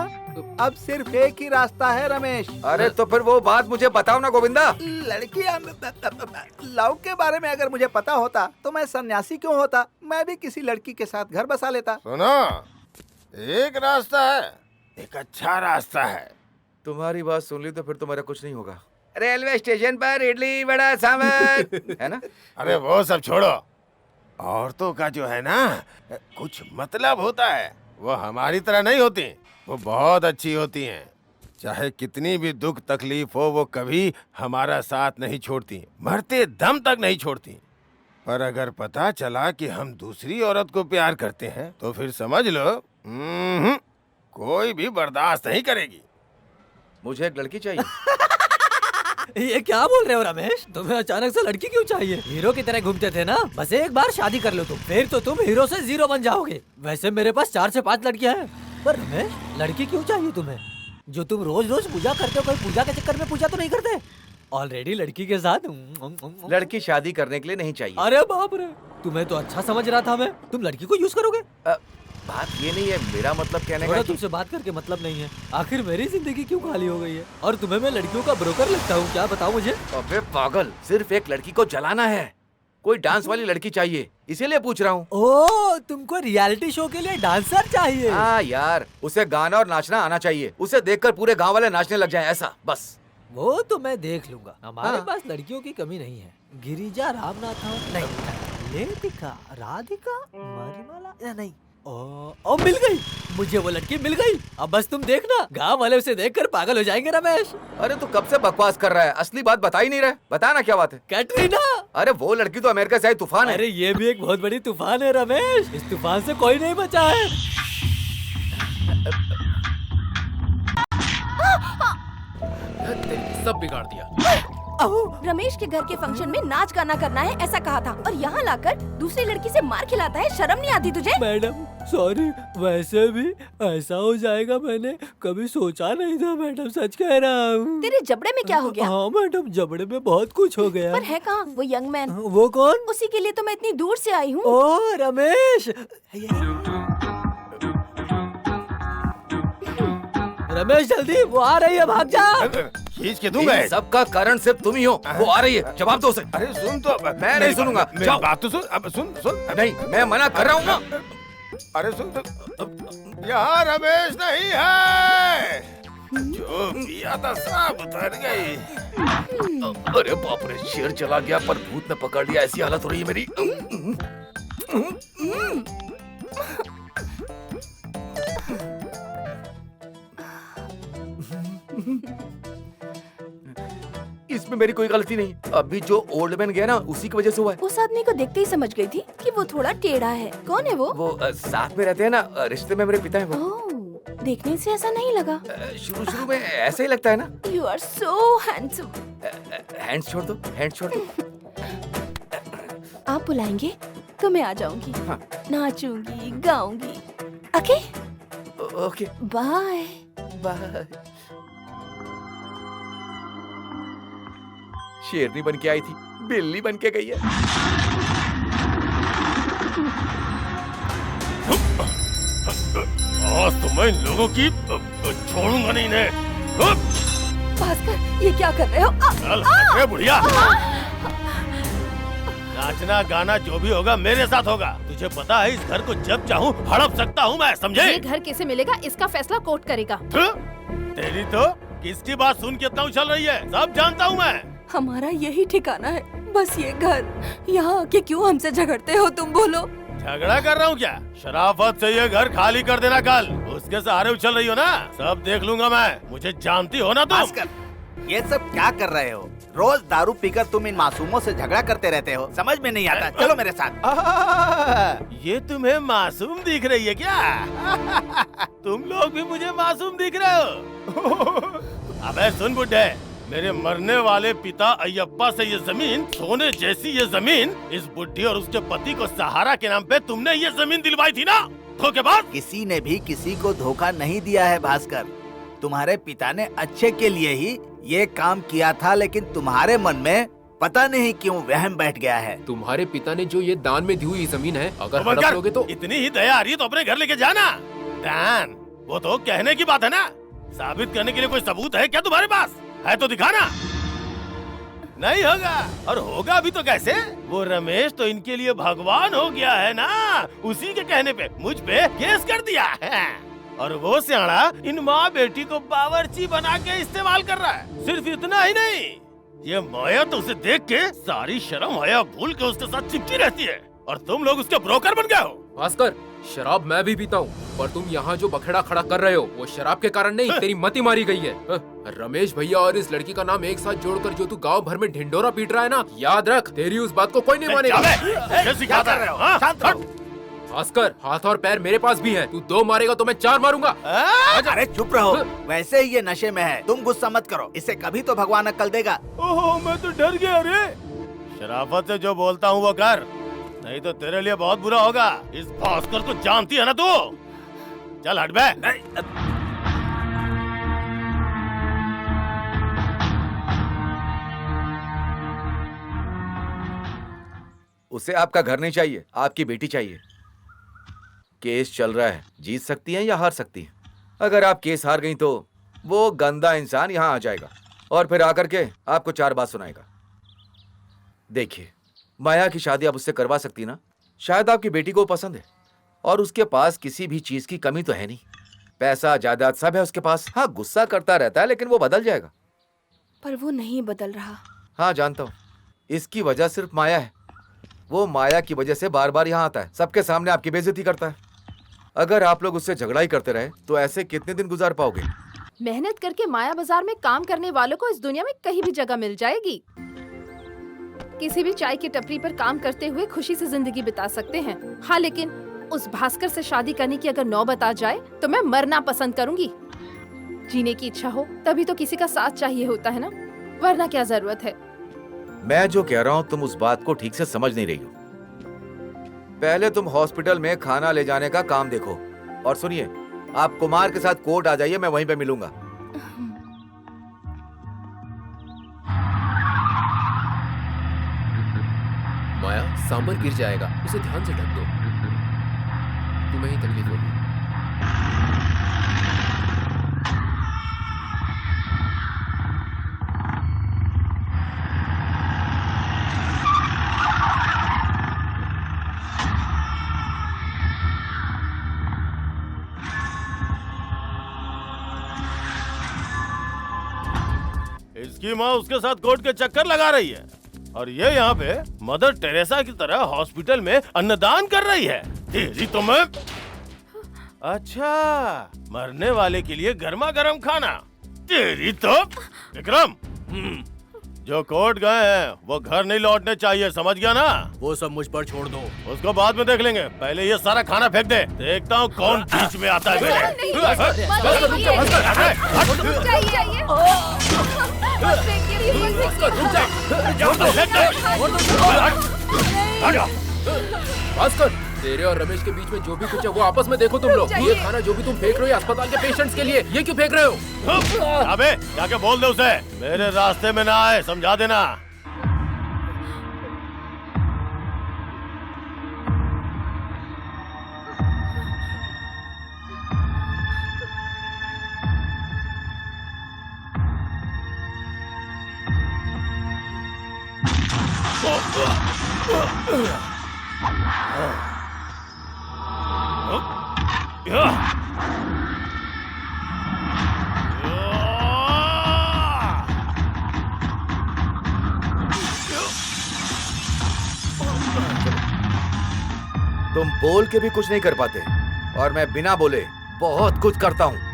अब सिर्फ एक ही रास्ता है रमेश। अरे तो फिर वो बात मुझे बताओ ना गोविंदा। लड़कियां, लव के बारे में अगर मुझे पता होता तो मैं सन्यासी क्यों होता, मैं भी किसी लड़की के साथ घर बसा लेता। सुनो, एक रास्ता है, एक अच्छा रास्ता है। तुम्हारी बात सुन ली तो फिर तो मेरा कुछ नहीं होगा। रेलवे स्टेशन पर इडली वड़ा सांभर है ना? अरे वो सब छोड़ो, औरतों का जो है ना कुछ मतलब होता है। वो हमारी तरह नहीं होती, वो बहुत अच्छी होती हैं। चाहे कितनी भी दुख तकलीफ हो, वो कभी हमारा साथ नहीं छोड़ती, मरते दम तक नहीं छोड़ती। पर अगर पता चला कि हम दूसरी औरत को प्यार करते हैं तो फिर समझ लो कोई भी बर्दाश्त नहीं करेगी। मुझे एक लड़की चाहिए। ये क्या बोल रहे हो रमेश? तुम्हें अचानक से लड़की क्यों चाहिए? हीरो की तरह घूमते थे ना, बस एक बार शादी कर लो तुम, फिर तो तुम हीरो से जीरो बन जाओगे। वैसे मेरे पास 4 से 5 लड़कियां हैं, पर रमेश लड़की क्यों चाहिए तुम्हें? जो तुम रोज रोज पूजा करते हो, कोई पूजा के चक्कर में पूजा तो नहीं करते? ऑलरेडी लड़की के साथ लड़की शादी करने के लिए नहीं चाहिए। अरे बाप रे, तुम्हें तो अच्छा समझ रहा था मैं। तुम लड़की को यूज करोगे? बात ये नहीं है, मेरा मतलब कहने का तुमसे बात करके मतलब नहीं है। आखिर मेरी जिंदगी क्यों खाली हो गई है और तुम्हें मैं लड़कियों का ब्रोकर लगता हूँ क्या? बताओ मुझे। अबे पागल, सिर्फ एक लड़की को जलाना है। कोई डांस वाली लड़की चाहिए, इसीलिए पूछ रहा हूँ। ओह, तुमको रियलिटी शो के लिए डांसर चाहिए? हाँ यार, उसे गाना और नाचना आना चाहिए। उसे देखकर पूरे गांव वाले नाचने लग जाएं, ऐसा बस। वो तो मैं देख लूंगा। हमारे पास लड़कियों की कमी नहीं है। गिरिजा रामनाथ नहीं, लेतिका, राधिका, मरिमाला नहीं। ओ मिल गई, मुझे वो लड़की मिल गई। अब बस तुम देखना, गांव वाले उसे देखकर पागल हो जाएंगे। रमेश, अरे तू कब से बकवास कर रहा है? असली बात बता ही नहीं रहा। बता ना क्या बात है। कैटरीना। अरे वो लड़की तो अमेरिका से आई तूफान है। अरे ये भी एक बहुत बड़ी तूफान है रमेश, इस तूफान से कोई नहीं बचा है। सब बिगाड़ दिया। रमेश के घर के फंक्शन में नाच गाना करना है ऐसा कहा था, और यहाँ लाकर दूसरी लड़की से मार खिलाता है। शर्म नहीं आती तुझे? मैडम सॉरी, वैसे भी ऐसा हो जाएगा मैंने कभी सोचा नहीं था मैडम, सच कह रहा हूँ। तेरे जबड़े में क्या हो गया? हाँ मैडम, जबड़े में बहुत कुछ हो गया। पर है कहाँ वो यंग मैन? वो कौन? उसी के लिए तो मैं इतनी दूर से आई हूँ। ओह रमेश, रमेश जल्दी, वो आ रही है, भाग जा। खींच के दूंगा। सबका कारण सिर्फ तुम ही हो। वो आ रही है, जवाब दो उसे। अरे सुन तो, मैं नहीं सुनूंगा। मेरी बात तो सुन। अब सुन। नहीं, मैं मना कर रहा हूँ ना। अरे सुन तो, यहाँ रमेश नहीं है। जो पिया था सब उतर गई। अरे बाप रे, शेर चला गया पर भूत ने पकड़ लिया, ऐसी हालत हो रही है मेरी। इसमें मेरी कोई गलती नहीं। अभी जो ओल्ड मैन गया ना, उसी की वजह से हुआ है। उस आदमी को देखते ही समझ गई थी कि वो थोड़ा टेढ़ा है। कौन है वो? वो साथ में रहते हैं ना, रिश्ते में मेरे पिता है वो। ओह, देखने से ऐसा नहीं लगा। शुरू शुरू में ऐसा ही लगता है ना। You are so handsome. Hands छोड़ दो, हैंड्स छोड़ दो। आप बुलाएंगे तो मैं आ जाऊंगी। हाँ। नाचूंगी, गाऊंगी। Okay okay, bye. बाय। शेरनी बन के आई थी, बिल्ली बन के गई है। आज तो मैं इन लोगों की छोड़ूंगा नहीं इन्हें। भास्कर, ये क्या कर रहे हो? चल हट रे बुढ़िया। नाचना गाना जो भी होगा मेरे साथ होगा। तुझे पता है इस घर को जब चाहूँ हड़प सकता हूँ मैं, समझे? ये घर कैसे मिलेगा इसका फैसला कोर्ट करेगा। तेरी तो किसकी बात सुन के इतना उछल रही है, सब जानता हूँ मैं। हमारा यही ठिकाना है, बस ये घर। यहाँ आके क्यों हमसे झगड़ते हो तुम? बोलो। झगड़ा कर रहा हूँ क्या? शराफत से ये घर खाली कर देना कल। उसके सहारे उछल रही हो ना, सब देख लूंगा मैं। मुझे जानती हो ना तुम? भास्कर, ये सब क्या कर रहे हो? रोज दारू पीकर तुम इन मासूमों से झगड़ा करते रहते हो, समझ में नहीं आता। चलो मेरे साथ। ये तुम्हें मासूम दिख रही है क्या? तुम लोग भी मुझे मासूम दिख रहे हो। अबे सुन बुड्ढे, मेरे मरने वाले पिता अय्यप्पा से ये जमीन, सोने जैसी ये जमीन, इस बुढ़ी और उसके पति को सहारा के नाम पे तुमने ये जमीन दिलवाई थी ना, धोखेबाज। किसी ने भी किसी को धोखा नहीं दिया है भास्कर। तुम्हारे पिता ने अच्छे के लिए ही ये काम किया था, लेकिन तुम्हारे मन में पता नहीं क्यों वहम बैठ गया है। तुम्हारे पिता ने जो ये दान में दी हुई जमीन है, अगर तो हड़प लोगे तो इतनी ही दया आ रही है तो अपने घर लेके जाना। दान वो तो कहने की बात है ना, साबित करने के लिए कोई सबूत है क्या तुम्हारे पास? है तो दिखाना। नहीं होगा, और होगा भी तो कैसे? वो रमेश तो इनके लिए भगवान हो गया है ना, उसी के कहने पे मुझ पे केस कर दिया है। और वो सियाड़ा इन माँ बेटी को बावर्ची बना के इस्तेमाल कर रहा है। सिर्फ इतना ही नहीं, ये माया तो उसे देख के सारी शर्म हया भूल के उसके साथ चिपकी रहती है, और तुम लोग उसके ब्रोकर बन गए हो। भास्कर, शराब मैं भी पीता हूँ, पर तुम यहाँ जो बखेड़ा खड़ा कर रहे हो वो शराब के कारण नहीं, तेरी मति मारी गई है। रमेश भैया और इस लड़की का नाम एक साथ जोड़कर जो तू गांव भर में ढिंडोरा पीट रहा है ना, याद रख, तेरी उस बात को कोई नहीं मानेगा। भास्कर, हाथ और पैर मेरे पास भी हैं। तू 2 मारेगा तो मैं 4 मारूंगा। अरे चुप रहो, वैसे ही ये नशे में है, तुम गुस्सा मत करो, इसे कभी तो भगवान अक्ल देगा। ओहो, मैं तो डर गया रे। शराफत से जो बोलता हूँ वो कर, नहीं तो तेरे लिए बहुत बुरा होगा। इस भास्कर को जानती है ना तू? चल हट बे। उसे आपका घर नहीं चाहिए, आपकी बेटी चाहिए। केस चल रहा है, जीत सकती हैं या हार सकती हैं। अगर आप केस हार गई तो वो गंदा इंसान यहाँ आ जाएगा और फिर आकर के आपको 4 बात सुनाएगा। देखिए, माया की शादी आप उससे करवा सकती ना, शायद आपकी बेटी को पसंद है और उसके पास किसी भी चीज की कमी तो है नहीं, पैसा जायदाद सब है उसके पास। हाँ, गुस्सा करता रहता है लेकिन वो बदल जाएगा। पर वो नहीं बदल रहा। हाँ जानता हूँ, इसकी वजह सिर्फ माया है। वो माया की वजह से बार बार यहाँ आता है, सबके सामने आपकी बेइज्जती करता है। अगर आप लोग उससे झगड़ा ही करते रहे तो ऐसे कितने दिन गुजार पाओगे? मेहनत करके माया बाजार में काम करने वालों को इस दुनिया में कहीं भी जगह मिल जाएगी। किसी भी चाय की टपरी पर काम करते हुए खुशी से जिंदगी बिता सकते हैं। हाँ, लेकिन उस भास्कर से शादी करने की अगर नौबत आ जाए तो मैं मरना पसंद करूंगी। जीने की इच्छा हो तभी तो किसी का साथ चाहिए होता है ना, वरना क्या जरूरत है। मैं जो कह रहा हूँ तुम उस बात को ठीक से समझ नहीं रही हो। पहले तुम हॉस्पिटल में खाना ले जाने का काम देखो, और सुनिए, आप कुमार के साथ कोर्ट आ जाइए, मैं वहीं पे मिलूंगा। माया, सांबर गिर जाएगा, उसे ध्यान से ढक दो, तुम्हें ही तकलीफ होगी। इसकी माँ उसके साथ कोर्ट के चक्कर लगा रही है और ये यहाँ पे मदर टेरेसा की तरह हॉस्पिटल में अन्नदान कर रही है। तेरी तो मैं अच्छा मरने वाले के लिए गर्मा गर्म खाना। तेरी तो विक्रम जो कोर्ट गए हैं वो घर नहीं लौटने चाहिए, समझ गया ना? वो सब मुझ पर छोड़ दो। उसको बाद में देख लेंगे, पहले ये सारा खाना फेंक दे। देखता हूँ कौन बीच में आता है भास्कर, तेरे और रमेश के बीच में जो भी कुछ है वो आपस में देखो तुम लोग। ये खाना जो भी तुम फेंक रहे हो अस्पताल के पेशेंट्स के लिए, ये क्यों फेंक रहे हो? अबे जाके बोल दे उसे मेरे रास्ते में ना आए, समझा देना। तुम बोल के भी कुछ नहीं कर पाते और मैं बिना बोले बहुत कुछ करता हूँ।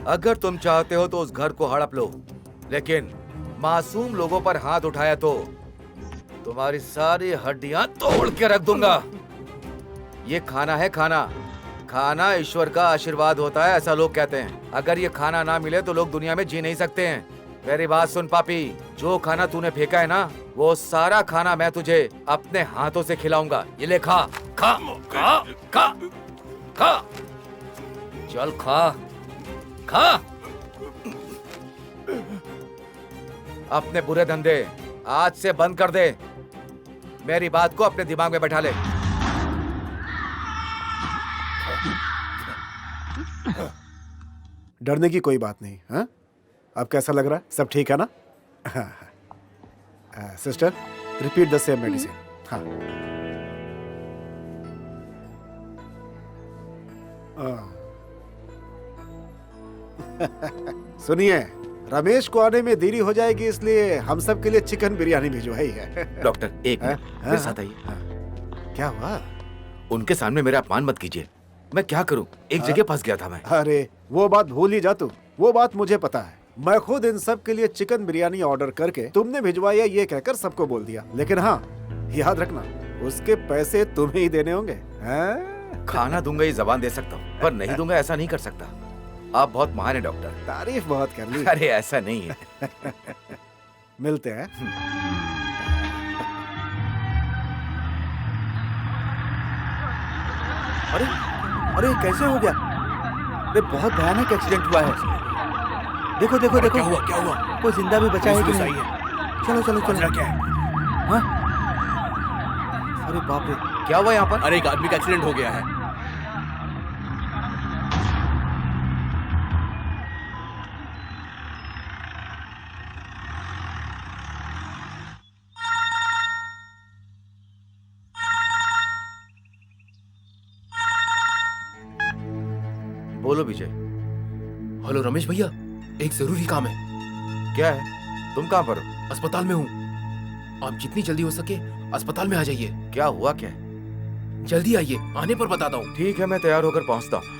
अगर तुम चाहते हो तो उस घर को हड़प लो, लेकिन मासूम लोगों पर हाथ उठाया तो तुम्हारी सारी हड्डियां तोड़ के रख दूंगा। ये खाना है खाना। खाना ईश्वर का आशीर्वाद होता है, ऐसा लोग कहते हैं। अगर ये खाना ना मिले तो लोग दुनिया में जी नहीं सकते हैं। मेरी बात सुन पापी, जो खाना तूने फेंका है ना, वो सारा खाना मैं तुझे अपने हाथों से खिलाऊंगा। ये ले, खा खा खा खा खा, चल खा खा। अपने बुरे धंधे आज से बंद कर दे। मेरी बात को अपने दिमाग में बैठा ले। डरने की कोई बात नहीं। हाँ, अब कैसा लग रहा है? सब ठीक है ना? Sister, repeat the same medicine. हाँ। सुनिए, रमेश को आने में देरी हो जाएगी, इसलिए हम सब के लिए चिकन बिरयानी भिजवाई है। डॉक्टर, एक मिनट, मेरे साथ आइए। क्या हुआ? उनके सामने मेरा अपमान मत कीजिए। मैं क्या करूं, एक जगह फंस गया था मैं। अरे वो बात भूल ही जा तू, वो बात मुझे पता है। मैं खुद इन सब के लिए चिकन बिरयानी ऑर्डर करके तुमने भिजवाया ये कहकर सबको बोल दिया। लेकिन हाँ, याद रखना, उसके पैसे तुम्हें ही देने होंगे। खाना दूंगा ये जबान दे सकता हूँ, पर नहीं दूंगा ऐसा नहीं कर सकता। आप बहुत महान है डॉक्टर। तारीफ बहुत कर ली। अरे ऐसा नहीं है। मिलते हैं। अरे अरे कैसे हो गया? अरे बहुत भयानक एक्सीडेंट हुआ है। देखो देखो देखो, क्या हुआ क्या हुआ? कोई जिंदा भी बचा है कि नहीं? चलो चलो चलो। क्या है? हाँ? अरे बाप रे, क्या हुआ यहाँ पर? अरे एक आदमी का एक्सीडेंट हो गया है। बोलो विजय। हेलो रमेश भैया, एक जरूरी काम है। क्या है? तुम कहाँ पर हो? अस्पताल में हूँ। आप जितनी जल्दी हो सके अस्पताल में आ जाइए। क्या हुआ क्या? जल्दी आइए, आने पर बताता हूँ। ठीक है, मैं तैयार होकर पहुंचता हूँ।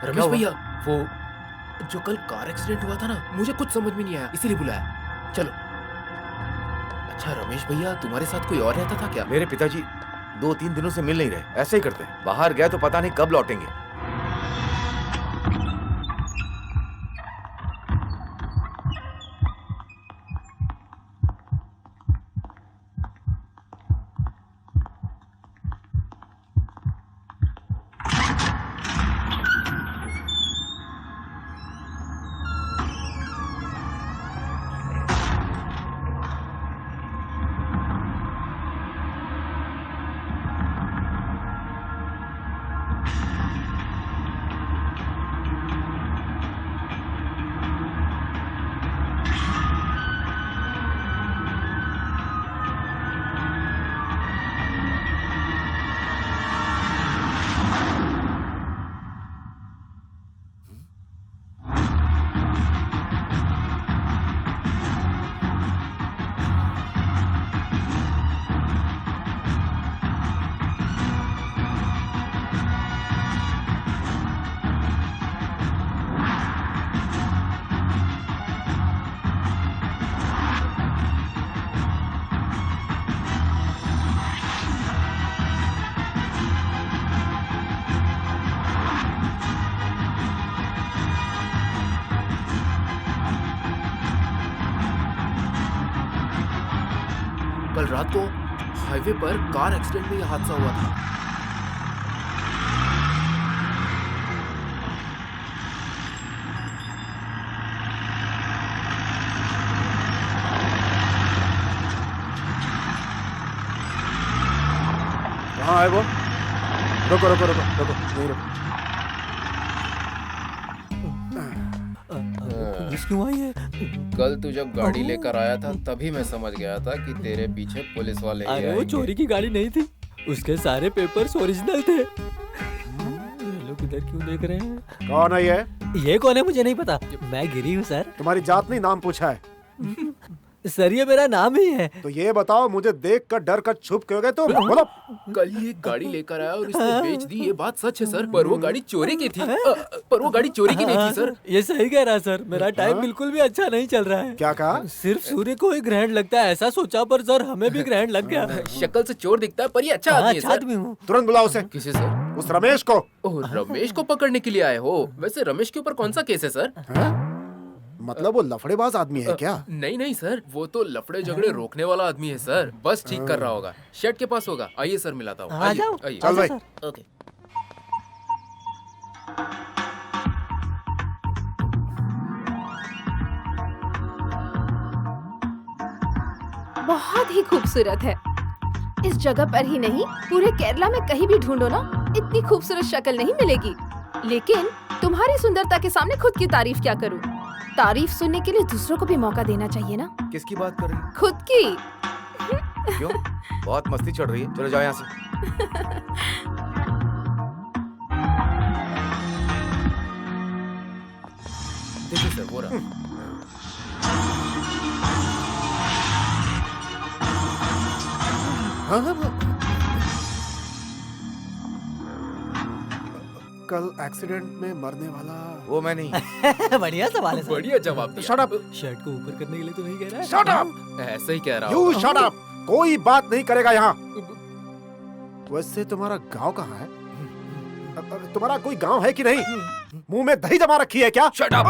रमेश भैया, वो जो कल कार एक्सीडेंट हुआ था ना, मुझे कुछ समझ में नहीं आया, इसीलिए बुलाया। चलो। अच्छा रमेश भैया, तुम्हारे साथ कोई और रहता था क्या? मेरे पिताजी 2-3 दिनों से मिल नहीं रहे, ऐसे ही करते हैं। बाहर गए तो पता नहीं कब लौटेंगे। कल रात को हाईवे पर कार एक्सीडेंट में यह हादसा हुआ था। कहाँ है वो? रुको रुको रुको रुको, नहीं रुको। पुलिस क्यों आई है? कल तू जब गाड़ी लेकर आया था तभी मैं समझ गया था कि तेरे पीछे पुलिस वाले ही अरे वो आएंगे। चोरी की गाड़ी नहीं थी, उसके सारे पेपर्स ओरिजिनल थे। ये लोग इधर क्यों देख रहे हैं? कौन है ये? ये कौन है मुझे नहीं पता। मैं गिरी हूँ सर। तुम्हारी जात नहीं, नाम पूछा है। सर ये मेरा नाम ही है। तो ये बताओ, मुझे देख कर डर कर छुप क्यों गए तुम? बोलो। कल ये गाड़ी लेकर आया और इसने बेच दी, ये बात सच है सर, पर वो गाड़ी चोरी की थी। पर वो गाड़ी चोरी की नहीं थी सर। ये सही कह रहा है सर, मेरा टाइम बिल्कुल भी अच्छा नहीं चल रहा है। क्या कहा? सिर्फ सूर्य को ही ग्रहण लगता है ऐसा सोचा, पर सर हमें भी ग्रहण लग गया। शक्ल से चोर दिखता है पर ये अच्छा आदमी है सर। आदमी हूँ। तुरंत बुलाओ उसे। किसे सर? उस रमेश को। ओह, रमेश को पकड़ने के लिए आए हो? वैसे रमेश के ऊपर कौन सा केस है सर? मतलब वो लफड़ेबाज आदमी है क्या? नहीं नहीं सर, वो तो लफड़े झगड़े रोकने वाला आदमी है सर, बस ठीक कर रहा होगा। शर्ट के पास होगा। आइए सर, मिलाता हूँ। आ जाओ। आइए। चल भाई। ओके। बहुत ही खूबसूरत है। इस जगह पर ही नहीं, पूरे केरला में कहीं भी ढूंढो ना, इतनी खूबसूरत शक्ल नहीं मिलेगी। लेकिन तुम्हारी सुंदरता के सामने खुद की तारीफ क्या करूं? तारीफ सुनने के लिए दूसरों को भी मौका देना चाहिए ना। किसकी बात कर रही है? खुद की। क्यों? बहुत मस्ती चढ़ रही है, चलो जाओ यहाँ से। देखिए सर, वो रहा। कल एक्सीडेंट में मरने वाला वो मैं नहीं। बढ़िया सवाल है सर। बढ़िया जवाब दिया। Shut up. शर्ट को ऊपर करने के लिए तो नहीं कह रहा है। Shut up. ऐसा ही कह रहा यू हूँ। Shut up. कोई बात नहीं करेगा यहाँ। वैसे तुम्हारा गांव कहाँ है? तुम्हारा कोई गांव है कि नहीं? मुंह में दही जमा रखी है क्या? Shut up.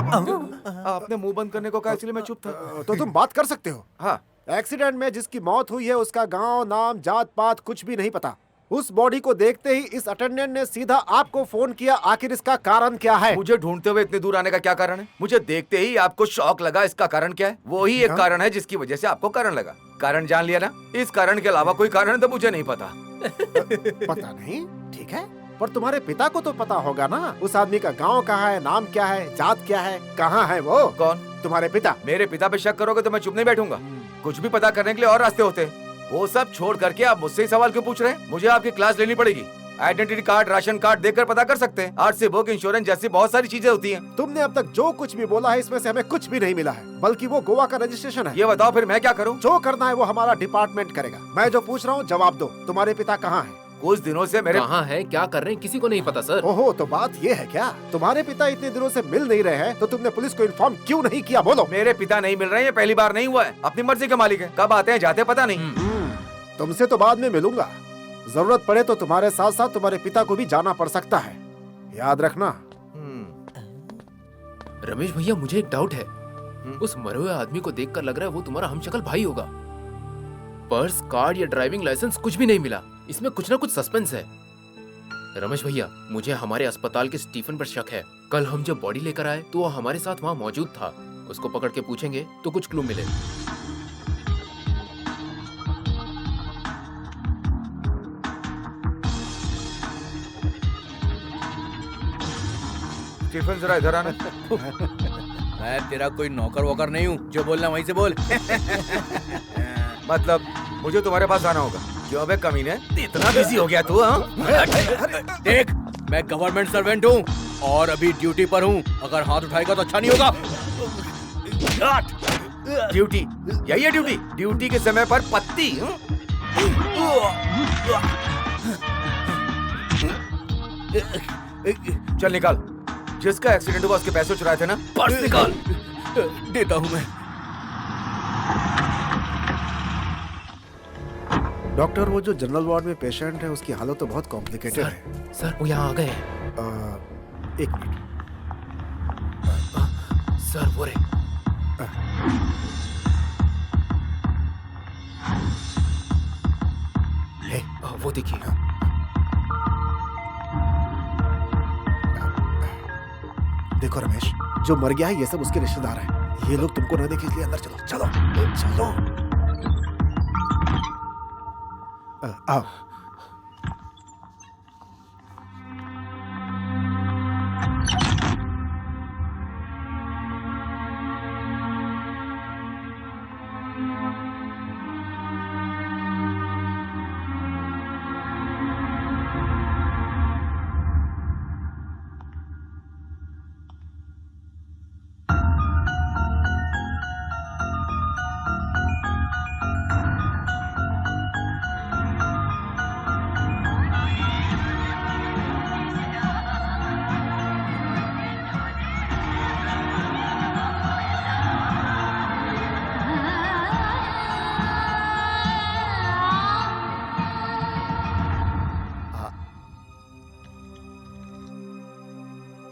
आपने मुंह बंद करने को कहा, इसलिए मैं चुप था। तो तुम बात कर सकते हो। हाँ। एक्सीडेंट में जिसकी मौत हुई है उसका गांव, नाम, जात पात कुछ भी नहीं पता। उस बॉडी को देखते ही इस अटेंडेंट ने सीधा आपको फोन किया। आखिर इसका कारण क्या है? मुझे ढूंढते हुए इतने दूर आने का क्या कारण है? मुझे देखते ही आपको शौक लगा, इसका कारण क्या है? वो ही एक कारण है जिसकी वजह से आपको कारण लगा। कारण जान लिया ना? इस कारण के अलावा कोई कारण तो मुझे नहीं पता। पता नहीं। ठीक है, पर तुम्हारे पिता को तो पता होगा ना उस आदमी का गांव कहाँ है, नाम क्या है, जात क्या है, कहाँ है वो? कौन? तुम्हारे पिता। मेरे पिता पे शक करोगे तो मैं चुप नहीं बैठूंगा। कुछ भी पता करने के लिए और रास्ते होते हैं। वो सब छोड़ करके आप मुझसे ही सवाल क्यों पूछ रहे हैं? मुझे आपकी क्लास लेनी पड़ेगी। आइडेंटिटी कार्ड, राशन कार्ड देखकर पता कर सकते हैं। आरसी बुक, इंश्योरेंस जैसी बहुत सारी चीजें होती हैं। तुमने अब तक जो कुछ भी बोला है इसमें से हमें कुछ भी नहीं मिला है, बल्कि वो गोवा का रजिस्ट्रेशन है। ये बताओ फिर मैं क्या करूं? जो करना है वो हमारा डिपार्टमेंट करेगा। मैं जो पूछ रहा हूँ जवाब दो। तुम्हारे पिता कहाँ हैं? कुछ दिनों से मेरे कहाँ है, क्या कर रहे हैं, किसी को नहीं पता सर। ओहो, तो बात ये है क्या? तुम्हारे पिता इतने दिनों से मिल नहीं रहे हैं तो तुमने पुलिस को इन्फॉर्म क्यों नहीं किया? बोलो। मेरे पिता नहीं मिल रहे हैं, ये पहली बार नहीं हुआ है। अपनी मर्जी के मालिक है, कब आते हैं जाते पता नहीं। तुमसे तो बाद में मिलूंगा। जरूरत पड़े तो तुम्हारे साथ साथ तुम्हारे पिता को भी जाना पड़ सकता है, याद रखना। रमेश भैया, मुझे एक डाउट है। उस मरे हुए आदमी को देखकर लग रहा है वो तुम्हारा हमशक्ल भाई होगा। पर्स, कार्ड या ड्राइविंग लाइसेंस कुछ भी नहीं मिला। इसमें कुछ ना कुछ सस्पेंस है। रमेश भैया, मुझे हमारे अस्पताल के स्टीफन पर शक है। कल हम जब बॉडी लेकर आए तो वो हमारे साथ वहाँ मौजूद था। उसको पकड़ के पूछेंगे तो कुछ क्लू मिले। स्टीफन जरा इधर आना। मैं तेरा कोई नौकर वोकर नहीं हूँ, जो बोलना वहीं से बोल। मतलब मुझे तुम्हारे पास आना होगा? क्यों बे कमीने, इतना बिजी हो गया तू? हाँ? देख, मैं गवर्नमेंट सर्वेंट हूँ और अभी ड्यूटी पर हूँ। अगर हाथ उठाएगा तो अच्छा नहीं होगा। ड्यूटी, यही है ड्यूटी? ड्यूटी के समय पर पत्ती? चल निकाल। जिसका एक्सीडेंट हुआ उसके पैसे चुराए थे ना? पर्स निकाल। देता हूँ मैं। डॉक्टर, वो जो जनरल वार्ड में पेशेंट है उसकी हालत तो बहुत कॉम्प्लिकेटेड है। सर वो यहाँ आ गए हैं। एक मिनट सर, वो रे। वो देखिए। देखो रमेश, जो मर गया है ये सब उसके रिश्तेदार हैं। ये लोग तुमको न देखे इसलिए अंदर चलो। चलो चलो। आओ।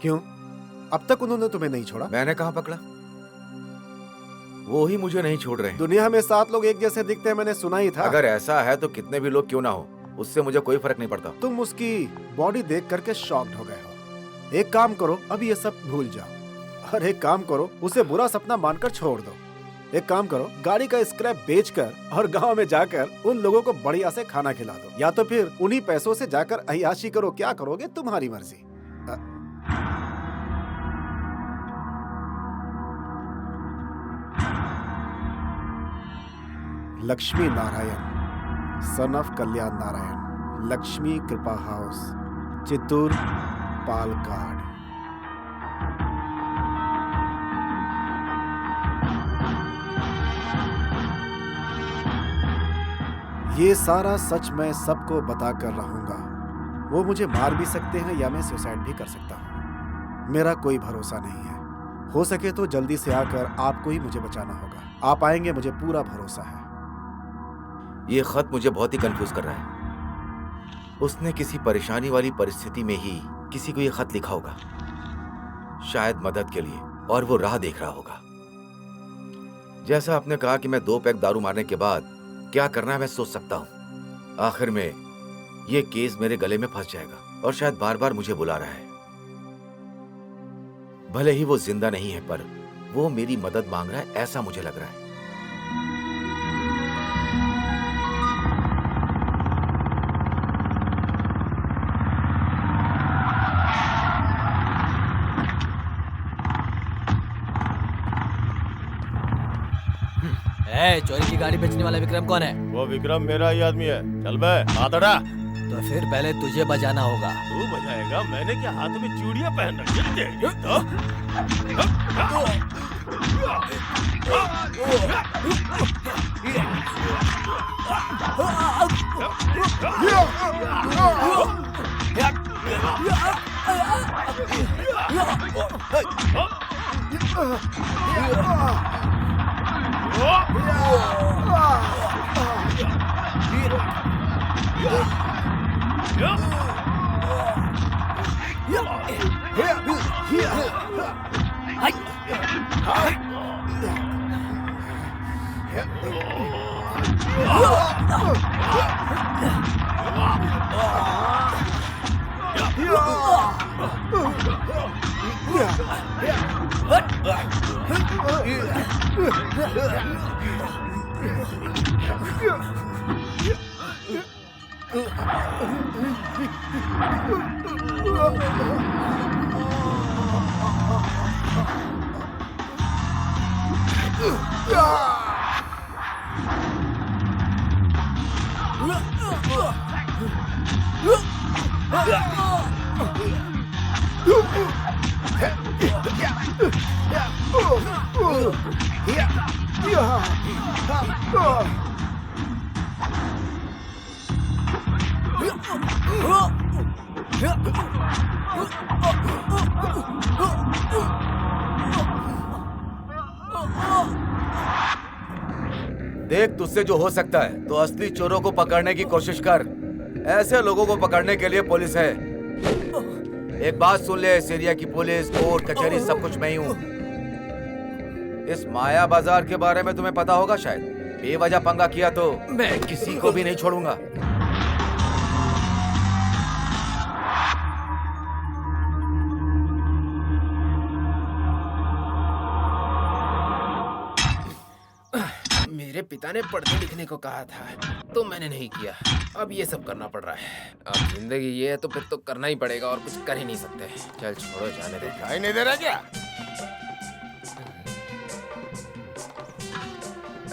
क्यों? अब तक उन्होंने तुम्हें नहीं छोड़ा? मैंने कहाँ पकड़ा? वो ही मुझे नहीं छोड़ रहे हैं। दुनिया में 7 लोग एक जैसे दिखते हैं, मैंने सुना ही था। अगर ऐसा है तो कितने भी लोग क्यों ना हो, उससे मुझे कोई फर्क नहीं पड़ता। तुम उसकी बॉडी देख करके शॉक्ड हो गए हो। एक काम करो, अब ये सब भूल जाओ। और एक काम करो, उसे बुरा सपना मानकर छोड़ दो। एक काम करो, गाड़ी का स्क्रैप बेचकर और गांव में जाकर उन लोगों को बढ़िया से खाना खिला दो, या तो फिर उन्हीं पैसों से जाकर अय्याशी करो। क्या करोगे, तुम्हारी मर्जी। लक्ष्मी नारायण, सन ऑफ कल्याण नारायण, लक्ष्मी कृपा हाउस, चित्तूर, पालकाड। ये सारा सच मैं सबको बता कर रहूंगा। वो मुझे मार भी सकते हैं या मैं सुसाइड भी कर सकता हूँ। मेरा कोई भरोसा नहीं है। हो सके तो जल्दी से आकर आपको ही मुझे बचाना होगा। आप आएंगे, मुझे पूरा भरोसा है। ये खत मुझे बहुत ही कंफ्यूज कर रहा है। उसने किसी परेशानी वाली परिस्थिति में ही किसी को ये खत लिखा होगा, शायद मदद के लिए, और वो राह देख रहा होगा। जैसा आपने कहा कि मैं 2 पैक दारू मारने के बाद क्या करना है मैं सोच सकता हूँ। आखिर में ये केस मेरे गले में फंस जाएगा और शायद बार बार मुझे बुला रहा है। भले ही वो जिंदा नहीं है, पर वो मेरी मदद मांग रहा है, ऐसा मुझे लग रहा है। चोरी की गाड़ी बेचने वाला विक्रम कौन है? वो विक्रम मेरा ही आदमी है। चल बे, हाथ हटा। तो फिर पहले तुझे बजाना होगा। तू बजाएगा? मैंने क्या हाथ में चूड़ियां पहन रखी देख, तुझसे जो हो सकता है तो असली चोरों को पकड़ने की कोशिश कर। ऐसे लोगों को पकड़ने के लिए पुलिस है। एक बात सुन ले, इस एरिया की पुलिस, कोर्ट, कचहरी सब कुछ मैं ही हूँ। इस माया बाजार के बारे में तुम्हें पता होगा शायद। बेवजह पंगा किया तो मैं किसी को भी नहीं छोड़ूंगा। मेरे पिता ने पढ़ने लिखने को कहा था तो मैंने नहीं किया। अब ये सब करना पड़ रहा है। अब जिंदगी ये है तो फिर तो करना ही पड़ेगा और कुछ कर ही नहीं सकते। चल छोड़ो, जाने दे। दिखाई नहीं दे रहा क्या?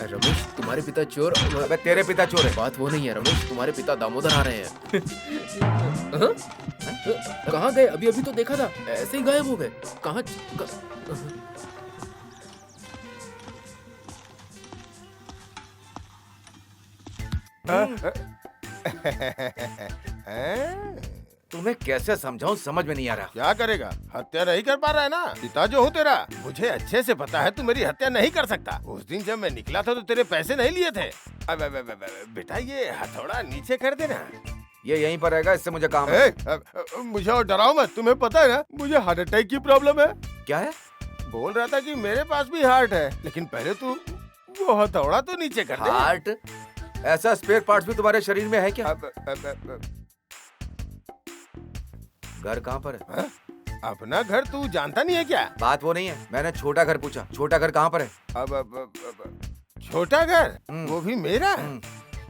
रमेश, तुम्हारे पिता चोर? अबे तेरे पिता चोर है। बात वो नहीं है रमेश, तुम्हारे पिता दामोदर आ रहे हैं। हाँ? कहाँ गए? अभी अभी तो देखा था, ऐसे ही गायब हो गए। कहाँ? तुम्हें कैसे समझाऊं, समझ में नहीं आ रहा। क्या करेगा? हत्या नहीं कर पा रहा है ना? पिता जो हूँ तेरा, मुझे अच्छे से पता है तू मेरी हत्या नहीं कर सकता। उस दिन जब मैं निकला था तो तेरे पैसे नहीं लिए थे। बेटा ये हथौड़ा नीचे कर देना। ये यहीं पर रहेगा, इससे मुझे काम है। मुझे और डराओ मत, तुम्हें पता है ना मुझे हार्ट अटैक की प्रॉब्लम है। क्या है? बोल रहा था कि मेरे पास भी हार्ट है, लेकिन पहले तू वो हथौड़ा तो नीचे कर दे। हार्ट? ऐसा स्पेयर पार्ट्स भी तुम्हारे शरीर में है क्या? घर कहाँ पर है? अपना घर तू जानता नहीं है क्या? बात वो नहीं है, मैंने छोटा घर पूछा। छोटा घर कहाँ पर है? छोटा घर? वो भी मेरा?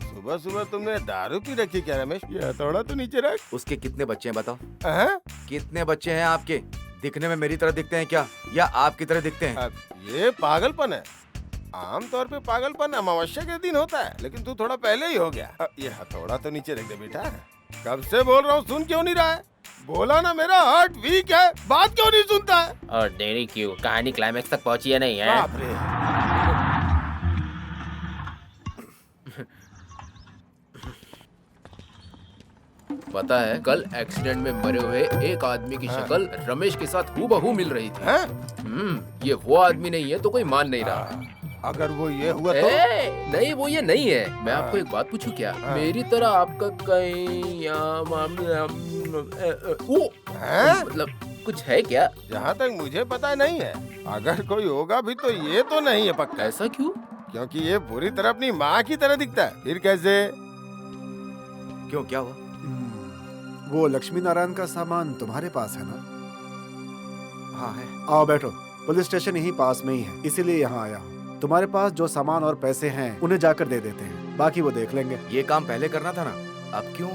सुबह सुबह तुमने दारू पी रखी क्या रमेश? ये हथौड़ा तो नीचे रख। उसके कितने बच्चे हैं बताओ? कितने बच्चे हैं आपके? दिखने में मेरी तरह दिखते हैं क्या, या आपकी तरह दिखते हैं? ये पागलपन है। आमतौर पे पागलपन अमावस्या के दिन होता है, लेकिन तू थोड़ा पहले ही हो गया। ये हथौड़ा तो नीचे रख दे बेटा। कब से बोल रहा हूँ, सुन क्यों नहीं रहा है? बोला ना मेरा हार्ट वीक है, बात क्यों नहीं सुनता है? और देरी क्यों? कहानी क्लाइमेक्स तक पहुंची है नहीं है? बाप रे। पता है, कल एक्सीडेंट में मरे हुए एक आदमी की शक्ल रमेश के साथ हूबहू मिल रही थी। ये वो आदमी नहीं है तो कोई मान नहीं रहा। अगर वो ये हुआ तो? नहीं, वो ये नहीं है। मैं आपको एक बात पूछूं क्या? मेरी तरह आपका कहीं मतलब कुछ है क्या? जहाँ तक मुझे पता नहीं है। अगर कोई होगा भी तो ये तो नहीं है पक्का। ऐसा क्यों? क्योंकि ये पूरी तरह अपनी माँ की तरह दिखता है। फिर कैसे? क्यों, क्या हुआ? वो लक्ष्मी नारायण का सामान तुम्हारे पास है ना? हाँ है। आओ बैठो। पुलिस स्टेशन यहीं पास में ही है, इसीलिए यहाँ आया हूँ। तुम्हारे पास जो सामान और पैसे हैं उन्हें जाकर दे देते हैं, बाकी वो देख लेंगे। ये काम पहले करना था ना, अब क्यों?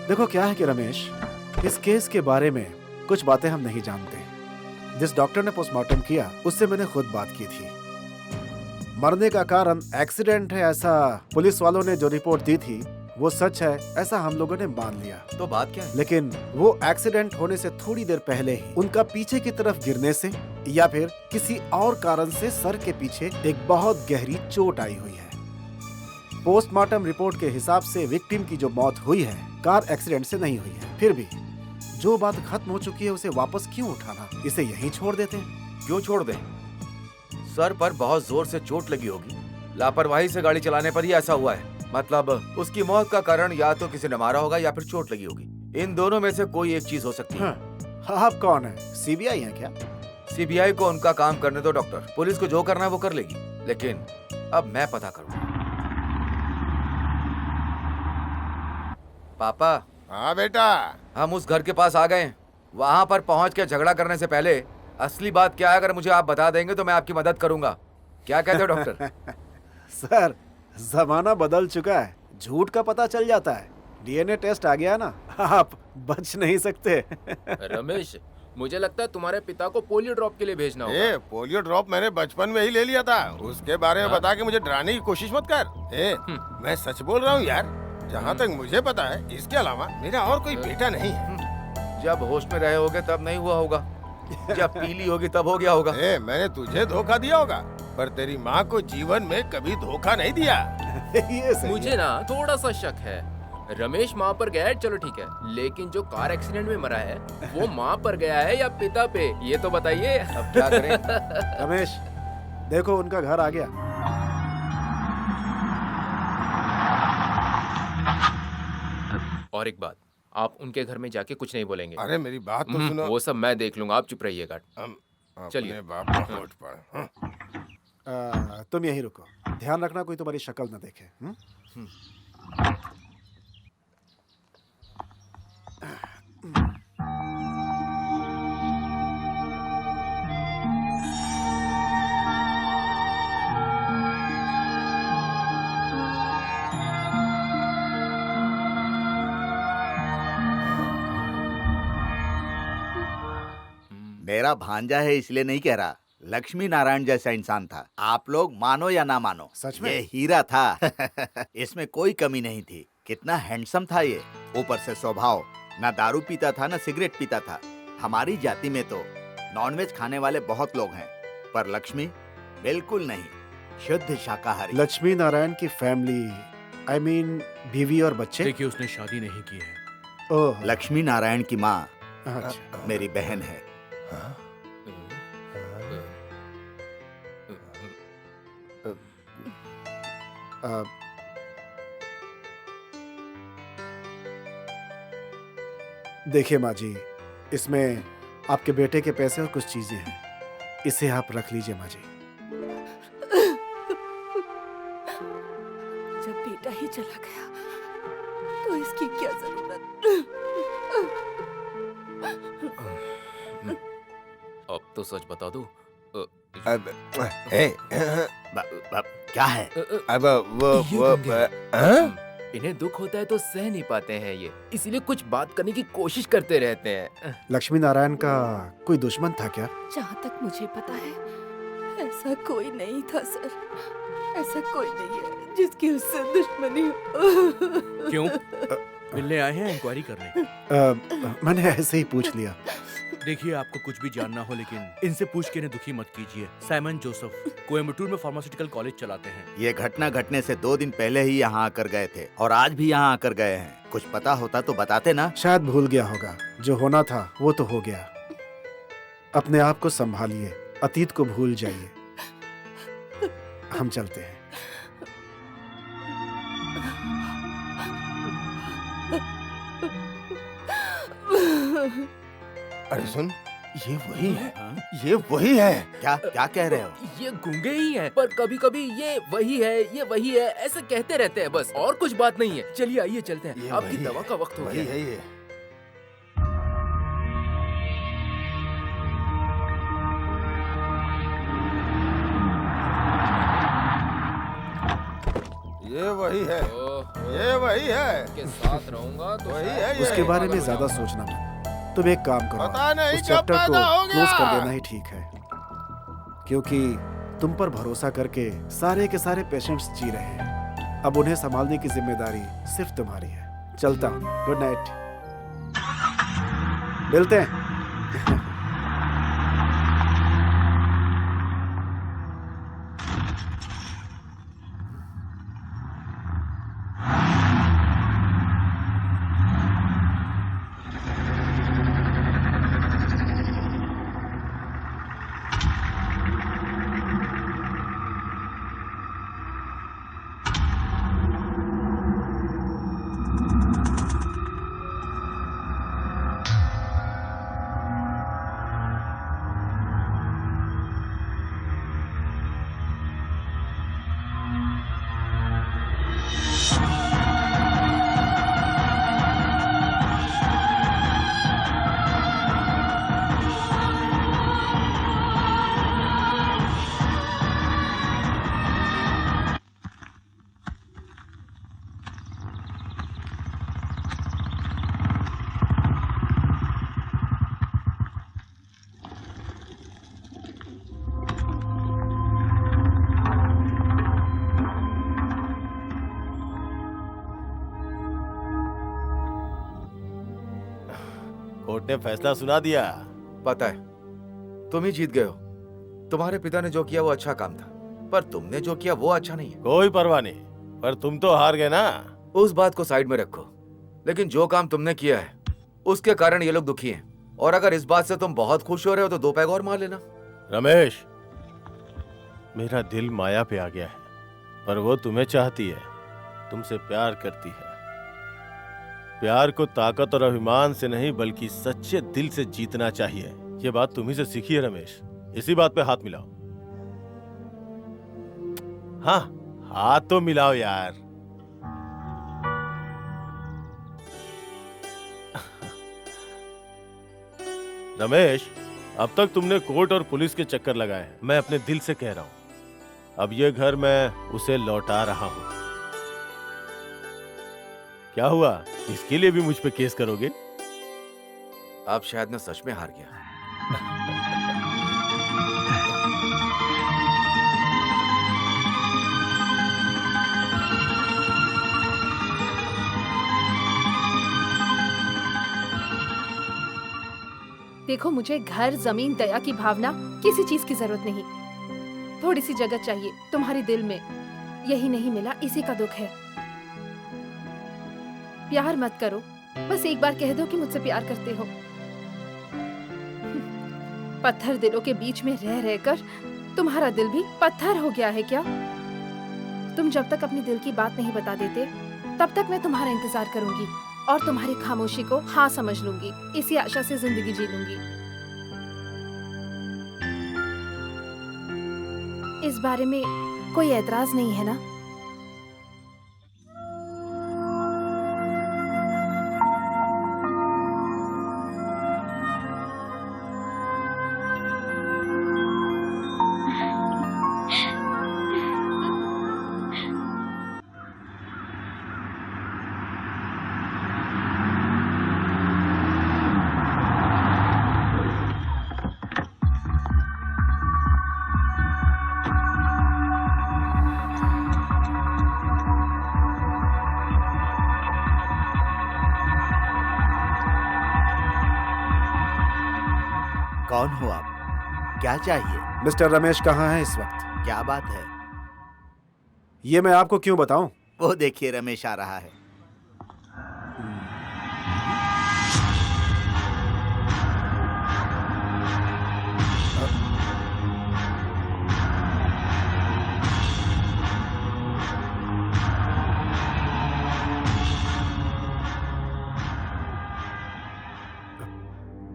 देखो क्या है कि रमेश, इस केस के बारे में कुछ बातें हम नहीं जानते। जिस डॉक्टर ने पोस्टमार्टम किया उससे मैंने खुद बात की थी। मरने का कारण एक्सीडेंट है ऐसा पुलिस वालों ने जो रिपोर्ट दी थी वो सच है ऐसा हम लोगों ने मान लिया। तो बात क्या है? लेकिन वो एक्सीडेंट होने से थोड़ी देर पहले ही उनका पीछे की तरफ गिरने से या फिर किसी और कारण से सर के पीछे एक बहुत गहरी चोट आई हुई है। पोस्टमार्टम रिपोर्ट के हिसाब से विक्टिम की जो मौत हुई है कार एक्सीडेंट से नहीं हुई है। फिर भी जो बात खत्म हो चुकी है उसे वापस क्यों उठाना, इसे यहीं छोड़ देते हैं। क्यों छोड़ दें? सर पर बहुत जोर से चोट लगी होगी, लापरवाही से गाड़ी चलाने पर ही ऐसा हुआ है। मतलब उसकी मौत का कारण या तो किसी ने मारा होगा या फिर चोट लगी होगी। इन दोनों में से कोई एक चीज हो सकती है। आप कौन है? सीबीआई है क्या? सीबीआई को उनका काम करने दो डॉक्टर। पुलिस को जो करना है वो कर लेगी, लेकिन अब मैं पता करूंगा। पापा। हाँ बेटा। हम उस घर के पास आ गए। वहाँ पर पहुँच के झगड़ा करने से पहले असली बात क्या है अगर मुझे आप बता देंगे तो मैं आपकी मदद करूंगा। क्या कहते हो डॉक्टर? सर, जमाना बदल चुका है, झूठ का पता चल जाता है। डीएनए टेस्ट आ गया ना, आप बच नहीं सकते। रमेश, मुझे लगता है तुम्हारे पिता को पोलियो ड्रॉप के लिए भेजना होगा। पोलियो ड्रॉप मैंने बचपन में ही ले लिया था। उसके बारे में बता के मुझे डराने की कोशिश मत कर। मैं सच बोल रहा हूँ यार। जहाँ तक मुझे पता है इसके अलावा मेरा और कोई बेटा नहीं है। जब होश में रहे होगे तब नहीं हुआ होगा, जब पीली होगी तब हो गया होगा। मैंने तुझे धोखा दिया होगा पर तेरी माँ को जीवन में कभी धोखा नहीं दिया। ये सही मुझे है। ना थोड़ा सा शक है। रमेश माँ पर गया है, चलो ठीक है, लेकिन जो कार एक्सीडेंट में मरा है वो माँ पर गया है या पिता पे, ये तो बताइए। अब क्या करें? रमेश, देखो उनका घर आ गया। और एक बात, आप उनके घर में जाके कुछ नहीं बोलेंगे। अरे मेरी बात तो सुनो। वो सब मैं देख लूंगा, आप चुप रहिएगा। चलिए। बाप का होठ पर। तुम यहीं रुको, ध्यान रखना कोई तुम्हारी शक्ल न देखे। मेरा भांजा है इसलिए नहीं कह रहा, लक्ष्मी नारायण जैसा इंसान था। आप लोग मानो या ना मानो, सच में? ये हीरा था। इसमें कोई कमी नहीं थी। कितना हैंडसम था ये, ऊपर से स्वभाव। ना दारू पीता था ना सिगरेट पीता था। हमारी जाति में तो नॉनवेज खाने वाले बहुत लोग हैं, पर लक्ष्मी बिल्कुल नहीं, शुद्ध शाकाहारी। लक्ष्मी नारायण की फैमिली, आई मीन बीवी और बच्चे? देखिए उसने शादी नहीं की है। ओह, लक्ष्मी नारायण की माँ अच्छा। मेरी बहन है। देखिए माँ जी, इसमें आपके बेटे के पैसे और कुछ चीजें हैं, इसे आप रख लीजिए माँ जी। जब बेटा ही चला गया तो इसकी क्या जरूरत? अब तो सच बता दो। क्या है? अब वो इन्हें दुख होता है तो सह नहीं पाते हैं ये, इसीलिए कुछ बात करने की कोशिश करते रहते हैं। लक्ष्मी नारायण का कोई दुश्मन था क्या? जहाँ तक मुझे पता है ऐसा कोई नहीं था सर। ऐसा कोई नहीं है जिसकी उससे दुश्मनी हो। क्यों? मिलने आए हैं इंक्वायरी करने? मैंने ऐसे ही पूछ लिया। देखिए आपको कुछ भी जानना हो लेकिन इनसे पूछ के इन्हें दुखी मत कीजिए। साइमन जोसेफ कोयम्बटूर में फार्मास्यूटिकल कॉलेज चलाते हैं। ये घटना घटने से 2 दिन पहले ही यहाँ आकर गए थे और आज भी यहाँ आकर गए हैं। कुछ पता होता तो बताते ना। शायद भूल गया होगा, जो होना था वो तो हो गया। अपने आप को संभालिए, अतीत को भूल जाइए। हम चलते हैं। अरे सुन, ये वही है। ये वही है। क्या क्या कह रहे हो? ये गूंगे ही हैं, पर कभी कभी ये वही है ऐसे कहते रहते हैं बस, और कुछ बात नहीं है। चलिए आइए चलते हैं, आपकी दवा का वक्त हो गया है। ये वही है। ये वही है। के साथ रहूंगा तो वही है ये। उसके बारे में ज्यादा सोचना मत। तुम एक काम करो, पता नहीं उस कब चैप्टर को पैदा हो क्लोज कर गया। देना ही ठीक है, क्योंकि तुम पर भरोसा करके सारे के सारे पेशेंट्स जी रहे हैं। अब उन्हें संभालने की जिम्मेदारी सिर्फ तुम्हारी है। चलता हूँ, गुड नाइट, मिलते हैं। कोर्ट ने फैसला सुना दिया। पता है, तुम ही जीत गए हो। तुम्हारे पिता ने जो किया वो अच्छा काम था, पर तुमने जो किया वो अच्छा नहीं है। कोई परवाह नहीं, पर तुम तो हार गए ना। उस बात को साइड में रखो, लेकिन जो काम तुमने किया है उसके कारण ये लोग दुखी हैं। और अगर इस बात से तुम बहुत खुश हो रहे हो तो 2 पैग और मार लेना। रमेश, मेरा दिल माया पे आ गया है, पर वो तुम्हें चाहती है, तुमसे प्यार करती है। प्यार को ताकत और अभिमान से नहीं बल्कि सच्चे दिल से जीतना चाहिए। ये बात तुम्ही से सीखी है रमेश। इसी बात पे हाथ मिलाओ। हाँ, हाथ तो मिलाओ यार। रमेश, अब तक तुमने कोर्ट और पुलिस के चक्कर लगाए। मैं अपने दिल से कह रहा हूं, अब ये घर मैं उसे लौटा रहा हूं। क्या हुआ, इसके लिए भी मुझ पे केस करोगे? अब शायद मैं सच में हार गया। देखो, मुझे घर, जमीन, दया की भावना, किसी चीज की जरूरत नहीं। थोड़ी सी जगह चाहिए तुम्हारे दिल में। यही नहीं मिला, इसी का दुख है। प्यार मत करो, बस एक बार कह दो कि मुझसे प्यार करते हो। पत्थर दिलों के बीच में रह रहकर तुम्हारा दिल भी पत्थर हो गया है क्या? तुम जब तक अपने दिल की बात नहीं बता देते, तब तक मैं तुम्हारा इंतजार करूंगी और तुम्हारी खामोशी को हाँ समझ लूंगी। इसी आशा से जिंदगी जी लूंगी। इस बारे में कोई ऐतराज नहीं है ना? कौन हो आप? क्या चाहिए? मिस्टर रमेश कहाँ है इस वक्त? क्या बात है? ये मैं आपको क्यों बताऊं? वो देखिए, रमेश आ रहा है।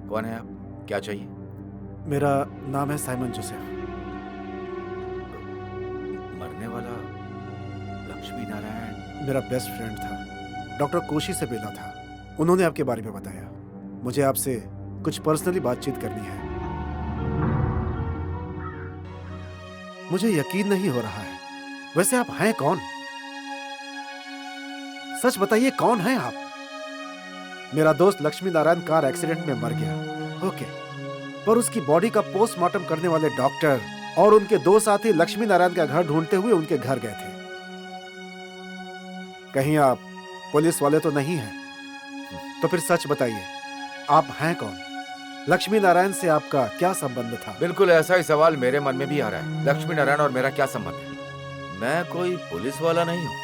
कौन है आप? क्या चाहिए? मेरा नाम है साइमन जोसेफ। मरने वाला लक्ष्मी नारायण मेरा बेस्ट फ्रेंड था, डॉक्टर कोशी से मिला था। उन्होंने आपके बारे में बताया। मुझे आपसे कुछ पर्सनली बातचीत करनी है। मुझे यकीन नहीं हो रहा है। वैसे आप हैं कौन? सच बताइए, कौन हैं आप? मेरा दोस्त लक्ष्मी नारायण कार एक्सीडेंट में मर गया, ओके, पर उसकी बॉडी का पोस्टमार्टम करने वाले डॉक्टर और उनके दो साथी लक्ष्मी नारायण का घर ढूंढते हुए उनके घर गए थे। कहीं आप पुलिस वाले तो नहीं हैं? तो फिर सच बताइए, आप हैं कौन? लक्ष्मी नारायण से आपका क्या संबंध था? बिल्कुल ऐसा ही सवाल मेरे मन में भी आ रहा है। लक्ष्मी नारायण और मेरा क्या संबंध है? मैं कोई पुलिस वाला नहीं हूँ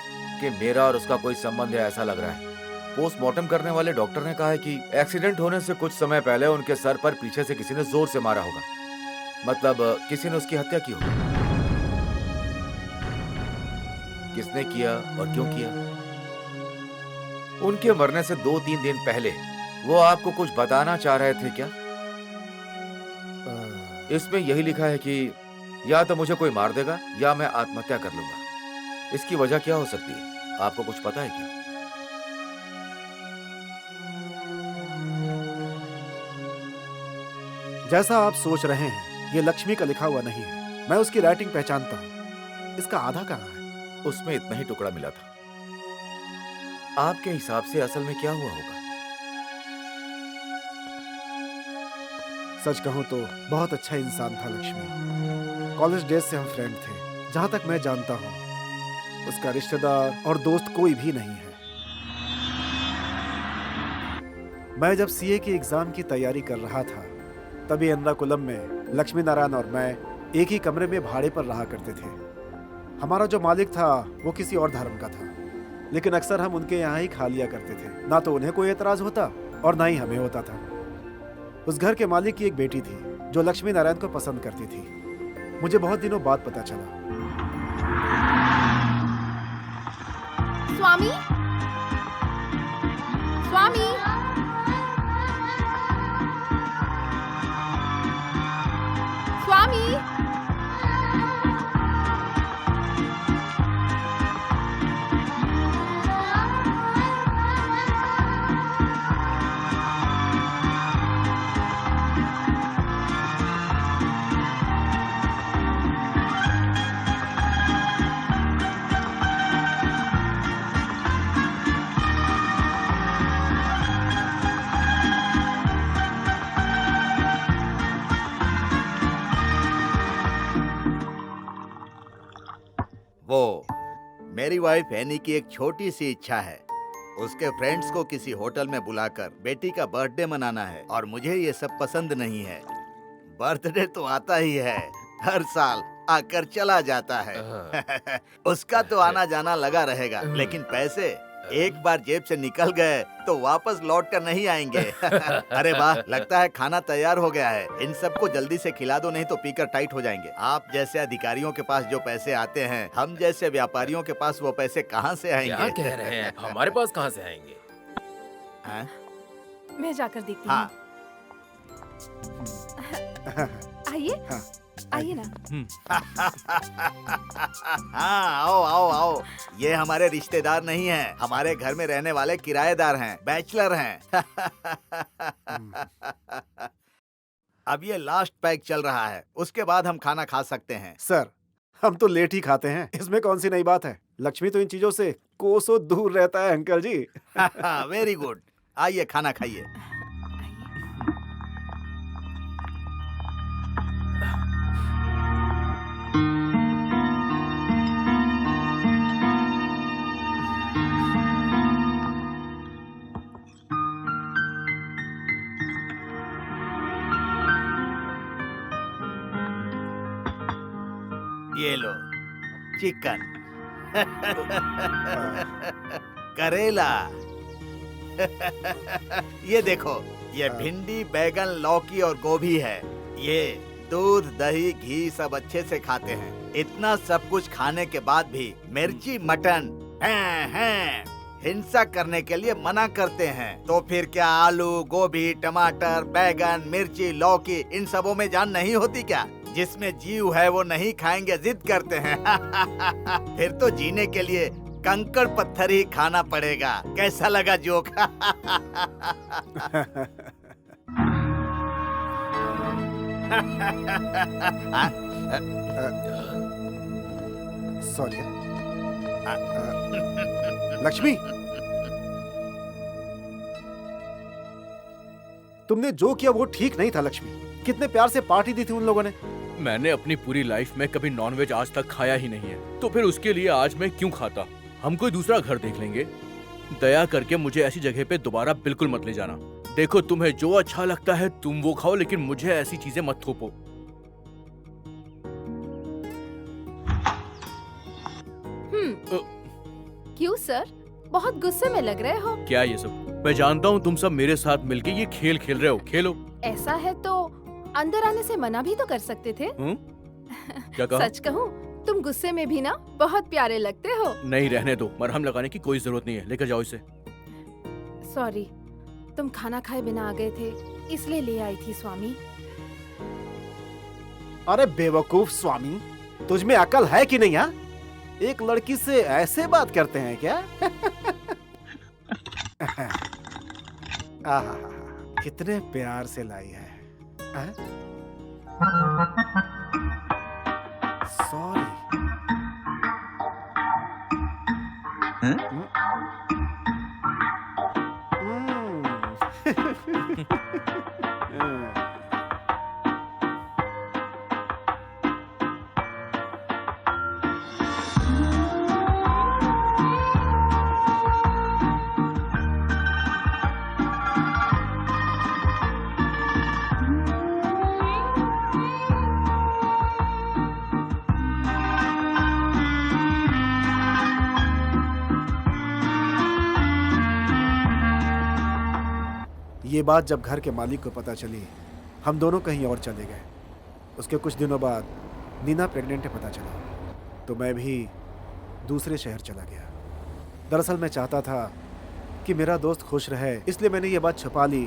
कि मेरा और उसका कोई संबंध है, ऐसा लग रहा है। पोस्टमार्टम करने वाले डॉक्टर ने कहा है कि एक्सीडेंट होने से कुछ समय पहले उनके सर पर पीछे से किसी ने जोर से मारा होगा। मतलब किसी ने उसकी हत्या की होगी। किसने किया और क्यों किया? उनके मरने से 2-3 दिन पहले वो आपको कुछ बताना चाह रहे थे क्या? इसमें यही लिखा है कि या तो मुझे कोई मार देगा या मैं आत्महत्या कर लूंगा। इसकी वजह क्या हो सकती है? आपको कुछ पता है क्या? जैसा आप सोच रहे हैं, ये लक्ष्मी का लिखा हुआ नहीं है। मैं उसकी राइटिंग पहचानता हूँ। इसका आधा कहाँ है? उसमें इतना ही टुकड़ा मिला था। आपके हिसाब से असल में क्या हुआ होगा? सच कहूं तो बहुत अच्छा इंसान था लक्ष्मी। कॉलेज डेज से हम फ्रेंड थे। जहां तक मैं जानता हूं, उसका रिश्तेदार और दोस्त कोई भी नहीं है। मैं जब सीए की एग्जाम की तैयारी कर रहा था, तभी एर्नाकुलम में लक्ष्मी नारायण और मैं एक ही कमरे में भाड़े पर रहा करते थे। हमारा जो मालिक था वो किसी और धर्म का था, लेकिन अक्सर हम उनके यहाँ ही खा लिया करते थे। ना तो उन्हें कोई एतराज होता और ना ही हमें होता था। उस घर के मालिक की एक बेटी थी जो लक्ष्मी नारायण को पसंद करती थी। मुझे बहुत दिनों बाद पता चला। स्वामी, स्वामी, स्वामी, वो मेरी वाइफ एनी की एक छोटी सी इच्छा है। उसके फ्रेंड्स को किसी होटल में बुलाकर बेटी का बर्थडे मनाना है, और मुझे ये सब पसंद नहीं है। बर्थडे तो आता ही है, हर साल आकर चला जाता है। उसका तो आना जाना लगा रहेगा, लेकिन पैसे एक बार जेब से निकल गए तो वापस लौट कर नहीं आएंगे। अरे वाह, लगता है खाना तैयार हो गया है। इन सबको जल्दी से खिला दो, नहीं तो पीकर टाइट हो जाएंगे। आप जैसे अधिकारियों के पास जो पैसे आते हैं, हम जैसे व्यापारियों के पास वो पैसे कहाँ से आएंगे? क्या कह रहे हैं? हमारे पास कहाँ से आएंगे? हाँ? मैं जाकर देखती हाँ। हूँ। आइए, आइए ना। हाँ, आओ आओ आओ। ये हमारे रिश्तेदार नहीं हैं, हमारे घर में रहने वाले किराएदार हैं, बैचलर हैं। अब ये लास्ट पैक चल रहा है, उसके बाद हम खाना खा सकते हैं। सर, हम तो लेट ही खाते हैं, इसमें कौन सी नई बात है? लक्ष्मी तो इन चीजों से कोसों दूर रहता है अंकल जी। वेरी गुड, आइए खाना खाइए। ये लो चिकन, करेला, ये देखो, ये भिंडी, बैगन, लौकी और गोभी है। ये दूध, दही, घी सब अच्छे से खाते हैं। इतना सब कुछ खाने के बाद भी मिर्ची, मटन हैं हिंसा करने के लिए मना करते हैं। तो फिर क्या आलू, गोभी, टमाटर, बैगन, मिर्ची, लौकी, इन सबों में जान नहीं होती क्या? जिसमें जीव है वो नहीं खाएंगे, जिद करते हैं। फिर तो जीने के लिए कंकड़ पत्थर ही खाना पड़ेगा। कैसा लगा जोक? सॉरी लक्ष्मी, तुमने जो किया वो ठीक नहीं था लक्ष्मी। कितने प्यार से पार्टी दी थी उन लोगों ने, मैंने अपनी पूरी लाइफ में कभी नॉनवेज आज तक खाया ही नहीं है, तो फिर उसके लिए आज मैं क्यों खाता? हम कोई दूसरा घर देख लेंगे। दया करके मुझे ऐसी जगह पे दोबारा बिल्कुल मत ले जाना। देखो, तुम्हें जो अच्छा लगता है तुम वो खाओ, लेकिन मुझे ऐसी चीजें मत थोपो। क्यों सर, बहुत गुस्से में लग रहे हो? क्या ये सब? मैं जानता हूँ तुम सब मेरे साथ मिलके ये खेल खेल रहे हो, खेलो। ऐसा है तो अंदर आने से मना भी तो कर सकते थे। क्या कहा? सच कहूँ, तुम गुस्से में भी ना बहुत प्यारे लगते हो। नहीं, रहने दो, मरहम लगाने की कोई जरूरत नहीं है, लेकर जाओ इसे। सॉरी, तुम खाना खाए बिना आ गए थे, इसलिए ले आई थी स्वामी। अरे बेवकूफ स्वामी, तुझ में अकल है कि नहीं? हाँ, एक लड़की से ऐसे बात करते हैं क्या? आहा, कितने प्यार से लाई है। सॉरी। ये बात जब घर के मालिक को पता चली, हम दोनों कहीं और चले गए। उसके कुछ दिनों बाद नीना प्रेग्नेंट है पता चला, तो मैं भी दूसरे शहर चला गया। दरअसल मैं चाहता था कि मेरा दोस्त खुश रहे, इसलिए मैंने ये बात छुपा ली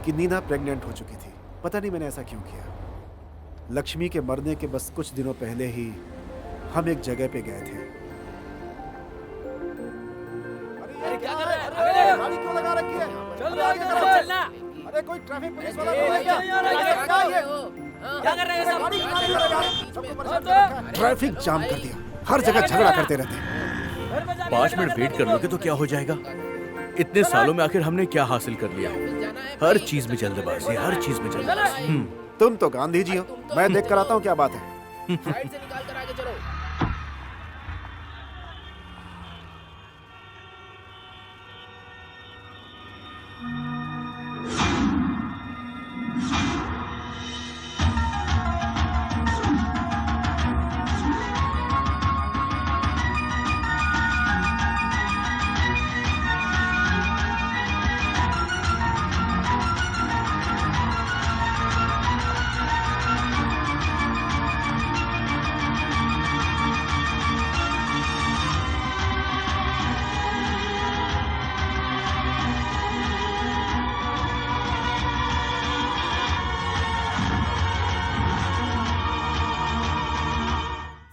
कि नीना प्रेग्नेंट हो चुकी थी। पता नहीं मैंने ऐसा क्यों किया। लक्ष्मी के मरने के बस कुछ दिनों पहले ही हम एक जगह पे गए थे। गाड़ी क्यों लगा रखी है? चलना। अरे कोई ट्रैफिक पुलिस वाला तो है क्या? क्या कर रहे हैं सब? ट्रैफिक जाम कर दिया, हर जगह झगड़ा करते रहते हैं। 5 मिनट वेट कर लोगे तो क्या हो जाएगा? इतने सालों में आखिर हमने क्या हासिल कर लिया? हर चीज में जल्दबाजी, हर चीज में जल्दबाजी। तुम तो गांधी जी हो, मैं देख कर आता हूँ क्या बात है। साइड से निकाल कर आगे चलो।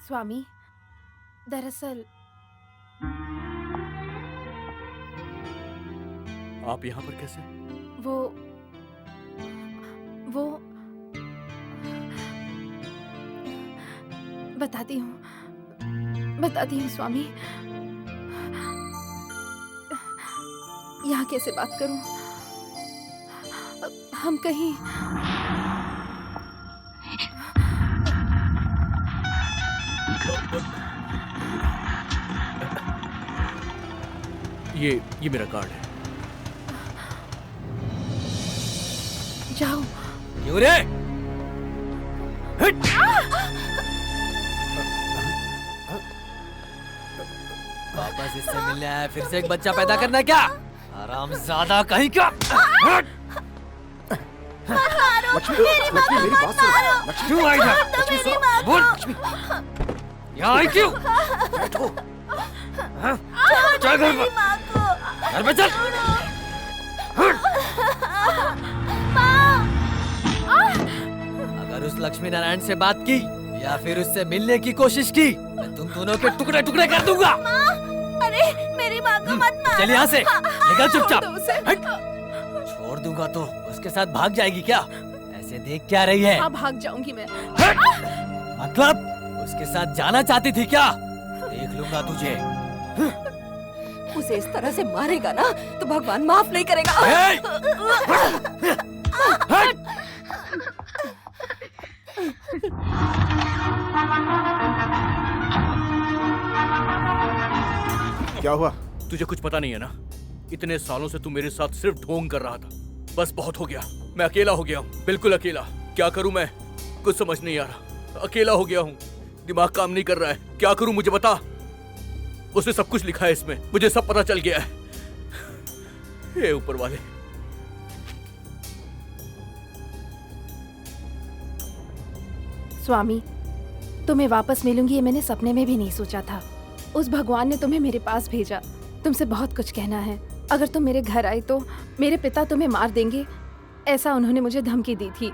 स्वामी, दरअसल आप यहाँ पर कैसे? वो बताती हूँ स्वामी। यहाँ कैसे बात करूं? हम कहीं ये मेरा कार्ड है। जाओ। क्यों रे? वापस इससे मिलने आया, फिर से एक बच्चा पैदा करना क्या? हरामजादा कहीं का। लक्ष्मी, लक्ष्मी मेरी बात सुनो। लक्ष्मी क्यों आई है? लक्ष्मी सुनो। बोल। यहाँ आई क्यों? बैठो। चल घर पर। घर पे चल। अगर उस लक्ष्मी नारायण से बात की या फिर उससे मिलने की कोशिश की, मैं तुम दोनों के टुकड़े टुकड़े कर दूंगा। अरे मेरी माँ को मत मारो। चल यहाँ से, निकल चुपचाप। हट। छोड़ दूंगा तो उसके साथ भाग जाएगी क्या? ऐसे देख क्या रही है? हाँ, भाग जाऊंगी मैं। मतलब उसके साथ जाना चाहती थी क्या? देख लूंगा तुझे। उसे इस तरह से मारेगा ना तो भगवान माफ नहीं करेगा। हट! क्या हुआ? तुझे कुछ पता नहीं है ना? इतने सालों से तू मेरे साथ सिर्फ ढोंग कर रहा था। बस बहुत हो गया, मैं अकेला हो गया हूँ, बिल्कुल अकेला। क्या करूँ मैं, कुछ समझ नहीं आ रहा। अकेला हो गया हूँ, दिमाग काम नहीं कर रहा है। क्या करूँ मुझे बता। उसने सब कुछ लिखा है इसमें, मुझे सब पता चल गया है। हे ऊपर वाले। स्वामी, तुम्हें वापस मिलूंगी ये मैंने सपने में भी नहीं सोचा था। उस भगवान ने तुम्हें मेरे पास भेजा। तुमसे बहुत कुछ कहना है। अगर तुम मेरे घर आए तो मेरे पिता तुम्हें मार देंगे, ऐसा उन्होंने मुझे धमकी दी थी।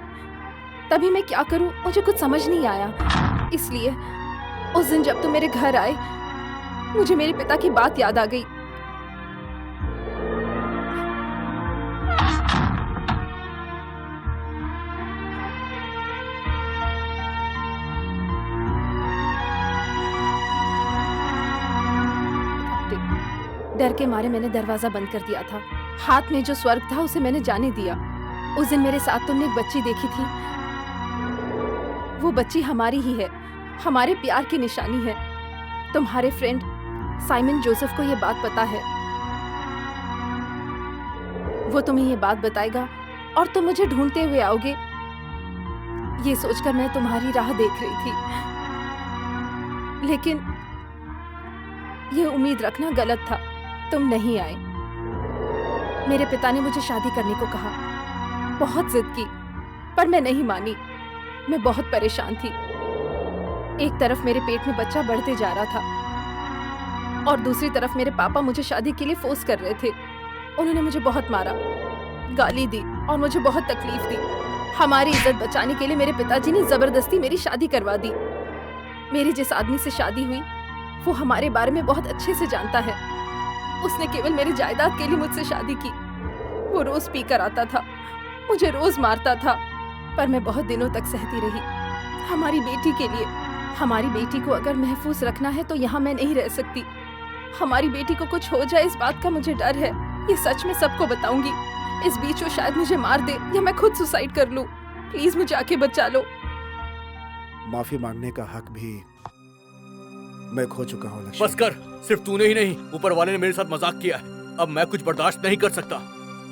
तभी मैं क्या करूं, मुझे कुछ समझ नहीं आया। इसलिए उस दिन जब तुम मेरे घर आए, मुझे मेरे पिता की बात याद आ गई। डर के मारे मैंने दरवाजा बंद कर दिया था। हाथ में जो स्वर्ग था उसे मैंने जाने दिया। उस दिन मेरे साथ तुमने एक बच्ची देखी थी। वो बच्ची हमारी ही है, हमारे प्यार की निशानी है। तुम्हारे फ्रेंड साइमन जोसेफ को ये बात पता है। वो तुम्हें ये बात बताएगा और तुम मुझे ढूंढते हुए आओगे। ये सोचकर मैं तुम्हारी राह देख रही थी, लेकिन ये उम्मीद रखना गलत था। तुम नहीं आए। मेरे पिता ने मुझे शादी करने को कहा, बहुत जिद की, पर मैं नहीं मानी। मैं बहुत परेशान थी। एक तरफ मेरे पेट में बच्चा बढ़ते जा रहा था और दूसरी तरफ मेरे पापा मुझे शादी के लिए फोर्स कर रहे थे। उन्होंने मुझे बहुत मारा, गाली दी और मुझे बहुत तकलीफ दी। हमारी इज्जत बचाने के लिए मेरे पिताजी ने जबरदस्ती मेरी शादी करवा दी। मेरी जिस आदमी से शादी हुई वो हमारे बारे में बहुत अच्छे से जानता है। उसने केवल मेरी जायदाद के लिए मुझसे शादी की। वो रोज पी कर आता था, मुझे रोज मारता था, पर मैं बहुत दिनों तक सहती रही, हमारी बेटी के लिए। हमारी बेटी को अगर महफूज रखना है तो यहाँ मैं नहीं रह सकती। हमारी बेटी को कुछ हो जाए, इस बात का मुझे डर है। ये सच में सबको बताऊंगी। इस बीच वो शायद मुझे मार दे या मैं खुद सुसाइड कर लूं। प्लीज मुझे आके बचा लो। माफी मांगने का हक भी मैं खो चुका हूँ लक्ष्मी। बस कर, सिर्फ तूने ही नहीं, ऊपर वाले ने मेरे साथ मजाक किया है। अब मैं कुछ बर्दाश्त नहीं कर सकता।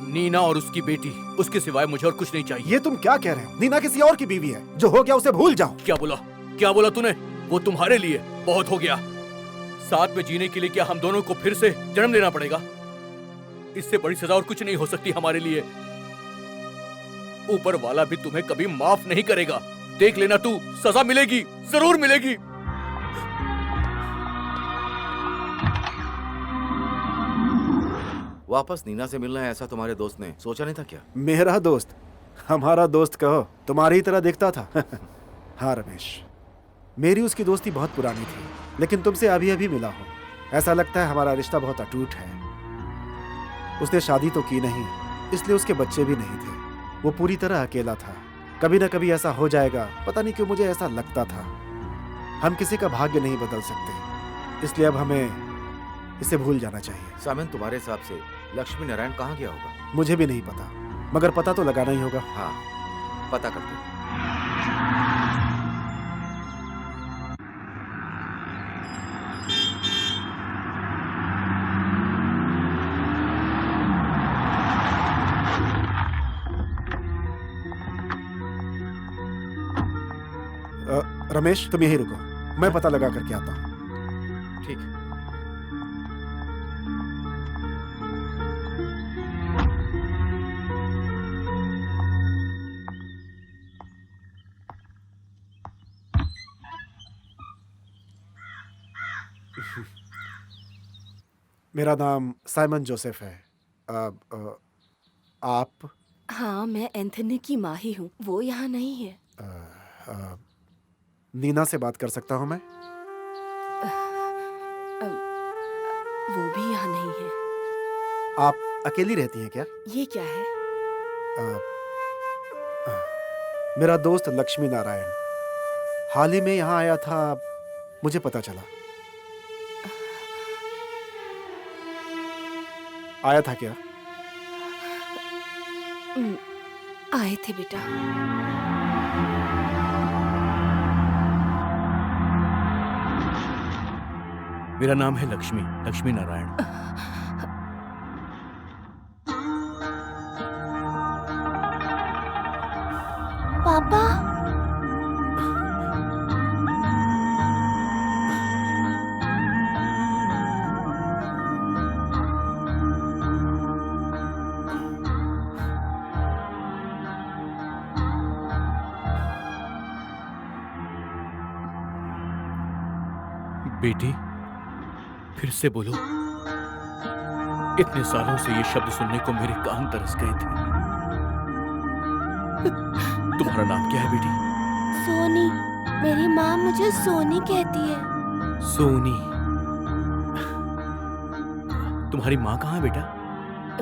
नीना और उसकी बेटी, उसके सिवाय मुझे और कुछ नहीं चाहिए। ये तुम क्या कह रहे हो? नीना किसी और की बीवी है, जो हो गया उसे भूल जाओ। क्या बोला तूने? वो तुम्हारे लिए बहुत हो गया। साथ में जीने के लिए क्या हम दोनों को फिर से जन्म लेना पड़ेगा? इससे बड़ी सजा और कुछ नहीं हो सकती हमारे लिए। ऊपर वाला भी तुम्हें कभी माफ नहीं करेगा। देख लेना तू, सजा मिलेगी, जरूर मिलेगी। वापस नीना से मिलना है, ऐसा तुम्हारे दोस्त ने सोचा नहीं था क्या? मेरा दोस्त? हमारा दोस्त कहो, तुम्हारी ही तरह दिखता था। हाँ रमेश, मेरी उसकी दोस्ती बहुत पुरानी थी, लेकिन तुमसे अभी अभी मिला हूँ। ऐसा लगता है हमारा रिश्ता बहुत अटूट है। उसने शादी तो की नहीं, इसलिए उसके बच्चे भी नहीं थे। वो पूरी तरह अकेला था। कभी ना कभी ऐसा हो जाएगा, पता नहीं क्यों मुझे ऐसा लगता था। हम किसी का भाग्य नहीं बदल सकते, इसलिए अब हमें इसे भूल जाना चाहिए। सामन, तुम्हारे हिसाब से लक्ष्मी नारायण कहाँ गया होगा? मुझे भी नहीं पता, मगर पता तो लगाना ही होगा। हाँ, पता करते हैं। रमेश, तुम यहीं रुको, मैं पता लगा करके आता हूँ। ठीक। मेरा नाम साइमन जोसेफ है। आप? हाँ, मैं एंथनी की माँ ही हूँ। वो यहाँ नहीं है। नीना से बात कर सकता हूँ मैं? वो भी यहाँ नहीं है। आप अकेली रहती हैं क्या? ये क्या है? मेरा दोस्त लक्ष्मी नारायण हाल ही में यहाँ आया था, मुझे पता चला। आया था क्या? आए थे बेटा। मेरा नाम है लक्ष्मी, लक्ष्मी नारायण। पापा, बेटी, फिर से बोलो। इतने सालों से ये शब्द सुनने को मेरे कान तरस गए थे। तुम्हारा नाम क्या है बेटी? सोनी। मेरी माँ मुझे सोनी कहती है। सोनी। तुम्हारी माँ कहाँ है बेटा?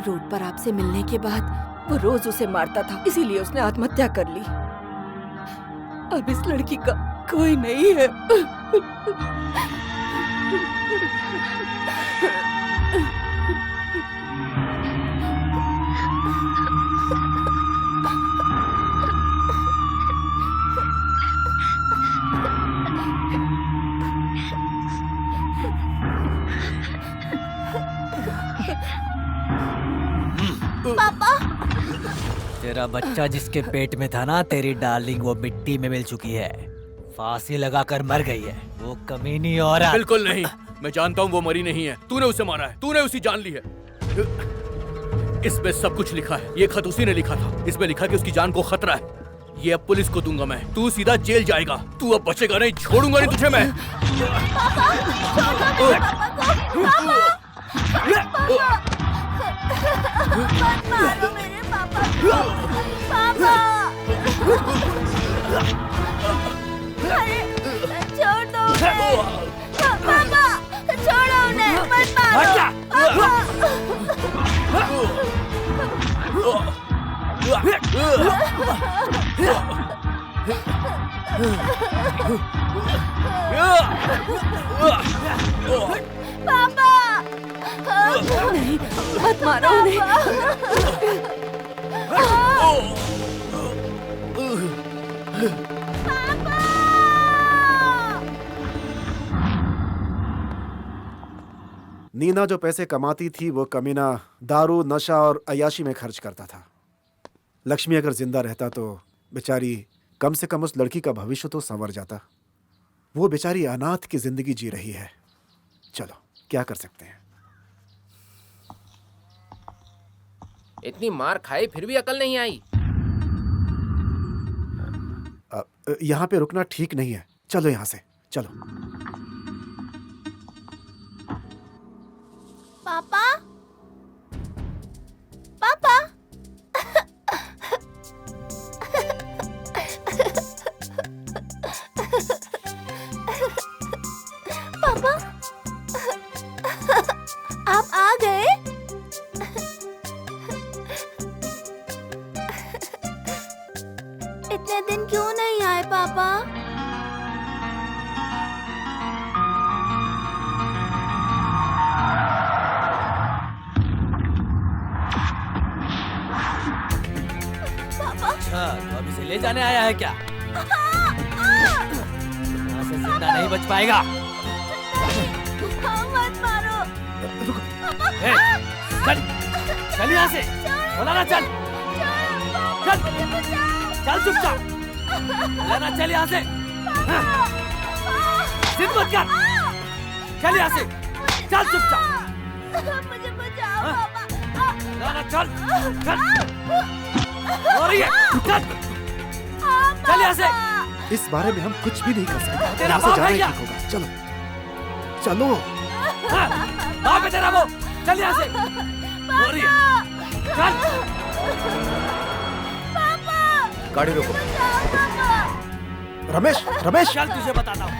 रोड पर आपसे मिलने के बाद वो रोज उसे मारता था, इसीलिए उसने आत्महत्या कर ली। अब इस लड़की का कोई नहीं है। पापा, तेरा बच्चा जिसके पेट में था ना, तेरी डार्लिंग, वो मिट्टी में मिल चुकी है। फांसी लगाकर मर गई है वो कमीनी औरत। बिल्कुल नहीं, मैं जानता हूँ वो मरी नहीं है। तूने उसे मारा है, तूने उसी जान ली है। इसमें सब कुछ लिखा है। ये खत उसी ने लिखा था। इसमें लिखा कि उसकी जान को खतरा है। ये अब पुलिस को दूंगा मैं। तू सीधा जेल जाएगा। तू अब बचेगा नहीं, छोड़ूंगा नहीं तुझे मैं। मत मारो मेरे पापा को। पापा, अरे छोड़ दो उन्हें। पापा, छोड़ो उन्हें, मत मारो। पापा, नहीं, मत मारो उन्हें। नीना जो पैसे कमाती थी वो कमीना दारू, नशा और अय्याशी में खर्च करता था। लक्ष्मी अगर जिंदा रहता तो बेचारी कम से कम उस लड़की का भविष्य तो संवर जाता। वो बेचारी अनाथ की जिंदगी जी रही है। चलो, क्या कर सकते हैं। इतनी मार खाई फिर भी अकल नहीं आई। यहाँ पे रुकना ठीक नहीं है। चलो यहाँ से, चलो। पापा, पापा, पापा, आप आ गए? इतने दिन क्यों नहीं आए पापा? अच्छा, तो अब इसे ले जाने आया है क्या? यहाँ से जिंदा नहीं बच पाएगा। मत मारो। ए, चल, चल यहाँ से। बोला ना चल, चल, चल चुपचाप। बोला ना चल यहाँ से। जिद मत कर। चल यहाँ से, चल चुपचाप। मुझे बचाओ पापा। बोला ना चल, चल। हो रही है, चल, चल यहाँ से। इस बारे में हम कुछ भी नहीं कर सकते। तेरा यहाँ से बाप जाना है ही क्या? ठीक होगा। चलो, चलो। बाप है तेरा वो। चल यहाँ से। हो रही है, चल। गाड़ी रोको। रमेश, रमेश, चल तुझे बताता हूँ।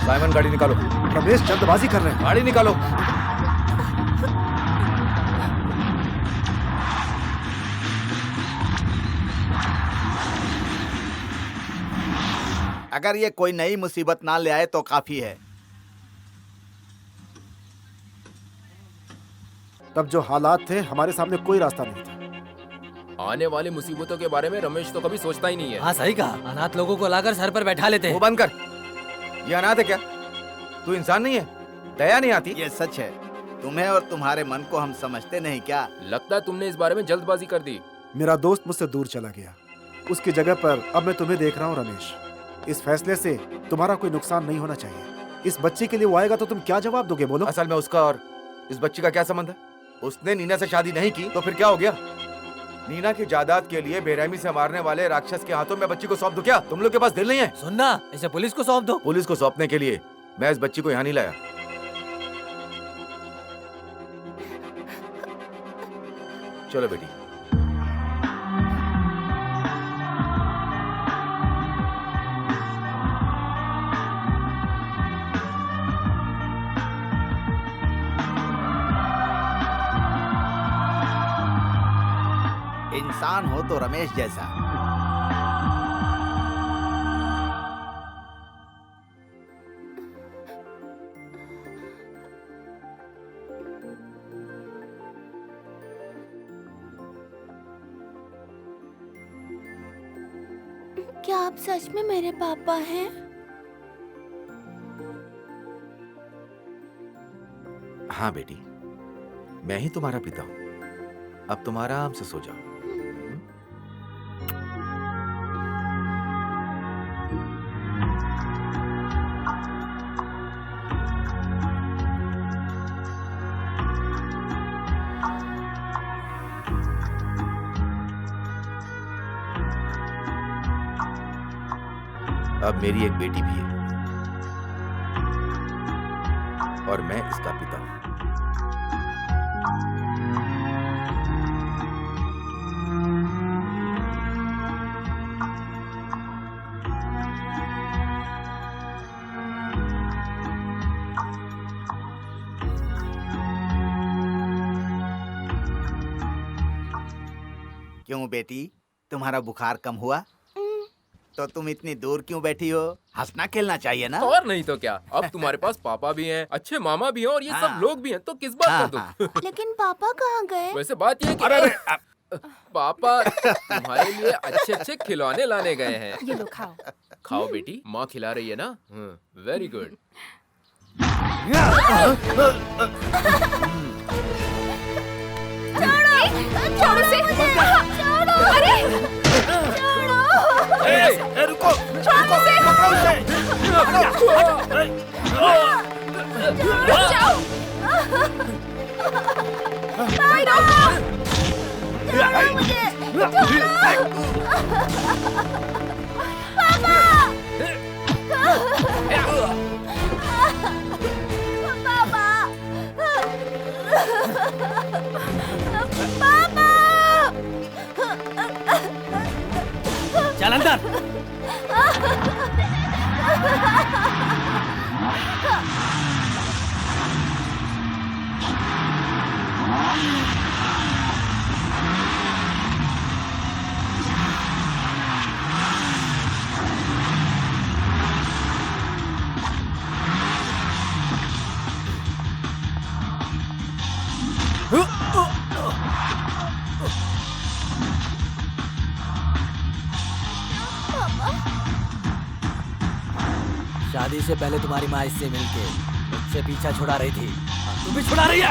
साइमन, गाड़ी निकालो। रमेश जल्दबाजी कर रहे हैं। गाड़ी निकालो। अगर ये कोई नई मुसीबत ना ले आए तो काफी है। तब जो हालात थे, हमारे सामने कोई रास्ता नहीं था। आने वाली मुसीबतों के बारे में रमेश तो कभी सोचता ही नहीं है। हाँ सही कहा, अनाथ लोगों को लाकर सर पर बैठा लेते वो हैं। बंद कर। ये अनाथ है क्या? तू इंसान नहीं है? दया नहीं आती? ये सच है, तुम्हें और तुम्हारे मन को हम समझते नहीं क्या? लगता है तुमने इस बारे में जल्दबाजी कर दी। मेरा दोस्त मुझसे दूर चला गया, उसकी जगह पर अब मैं तुम्हें देख रहा हूँ रमेश। इस फैसले से तुम्हारा कोई नुकसान नहीं होना चाहिए। इस बच्चे के लिए वो आएगा तो तुम क्या जवाब दोगे, बोलो? असल में उसका और इस बच्ची का क्या संबंध है? उसने नीना से शादी नहीं की तो फिर क्या हो गया? नीना की जायदाद के लिए बेरहमी से मारने वाले राक्षस के हाथों में बच्ची को सौंप दो क्या? तुम लोग के पास दिल नहीं है? सुनना, इसे पुलिस को सौंप दो। पुलिस को सौंपने के लिए मैं इस बच्ची को यहाँ नहीं लाया। चलो बेटी। इंसान हो तो रमेश जैसा। क्या आप सच में मेरे पापा हैं? हाँ बेटी, मैं ही तुम्हारा पिता हूँ। अब तुम आराम से सो जाओ। अब मेरी एक बेटी भी है और मैं इसका पिता हूं। क्यों बेटी, तुम्हारा बुखार कम हुआ? तो तुम इतनी दूर क्यों बैठी हो? हंसना खेलना चाहिए ना? और नहीं तो क्या, अब तुम्हारे पास पापा भी हैं, अच्छे मामा भी हैं और ये सब लोग भी हैं, तो किस बात का दुख? लेकिन पापा कहाँ गए? वैसे बात ये है कि पापा तुम्हारे लिए अच्छे अच्छे खिलौने लाने गए हैं। ये लो खाओ। खाओ बेटी, माँ खिला रही है ना। Very good. छोड़ो से, छोड़ो, अरे रुको, छोड़ो से, जाओ, चल अंदर। शादी से पहले तुम्हारी माँ इससे मिलके मुझसे पीछा छुड़ा रही थी, तुम भी छुड़ा रही हो।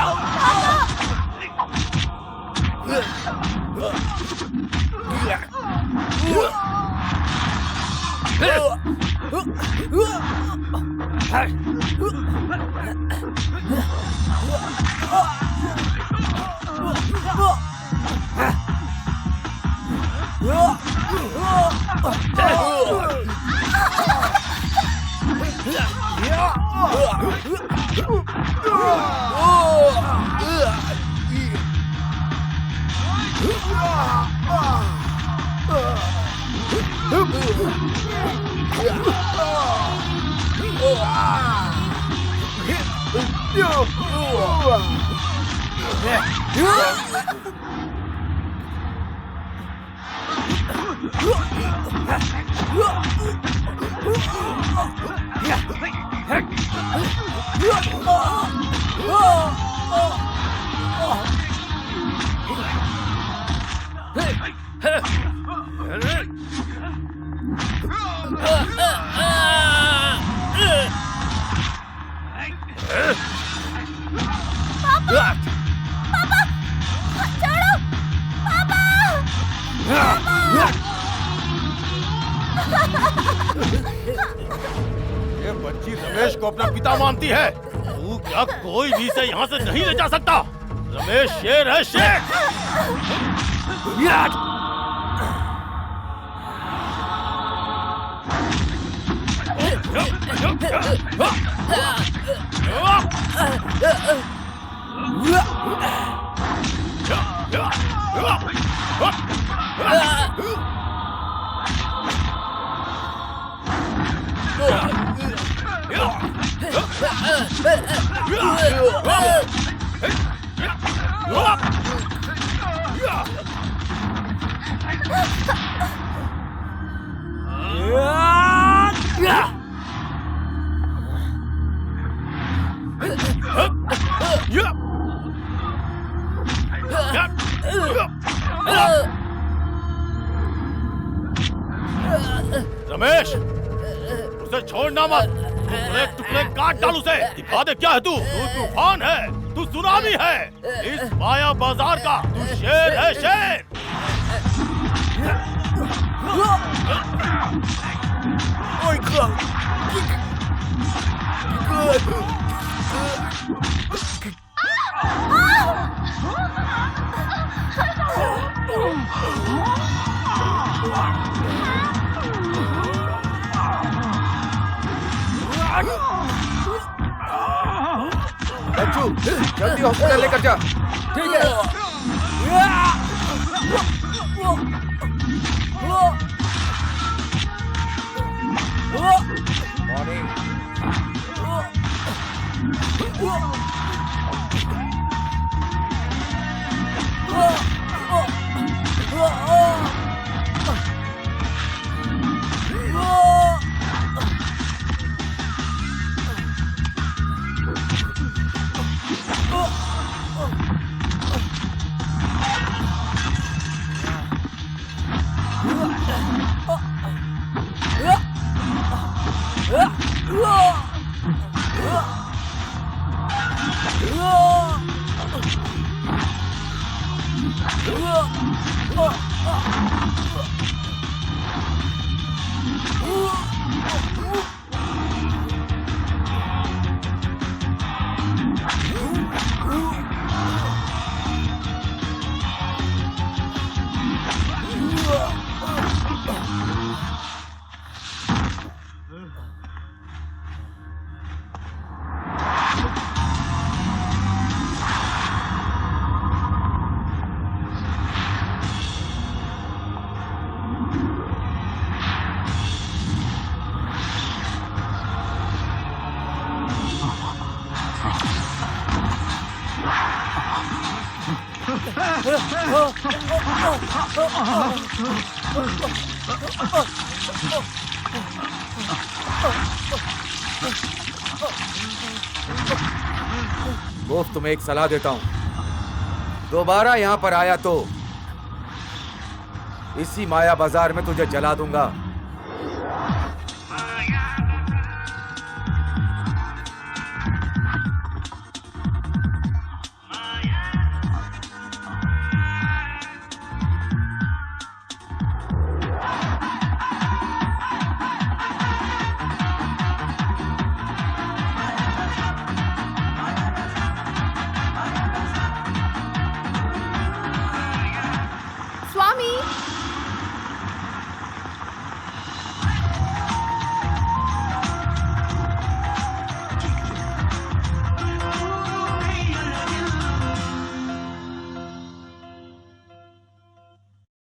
ये बच्ची रमेश को अपना पिता मानती है। तू क्या कोई भी इसे यहाँ से नहीं ले जा सकता। रमेश शेर है, शेर। रमेश, उसे छोड़ना मत। टुकड़े टुकड़े काट डाल उसे। दिखा दे क्या है तू। तू तूफान है, तू सुनामी है, इस माया बाजार का तू शेर है, शेर। बच्चू, जल्दी हॉस्पिटल लेकर जा। ठीक है। मॉर्निंग। तुम्हें एक सलाह देता हूं, दोबारा यहाँ पर आया तो इसी माया बाजार में तुझे जला दूंगा।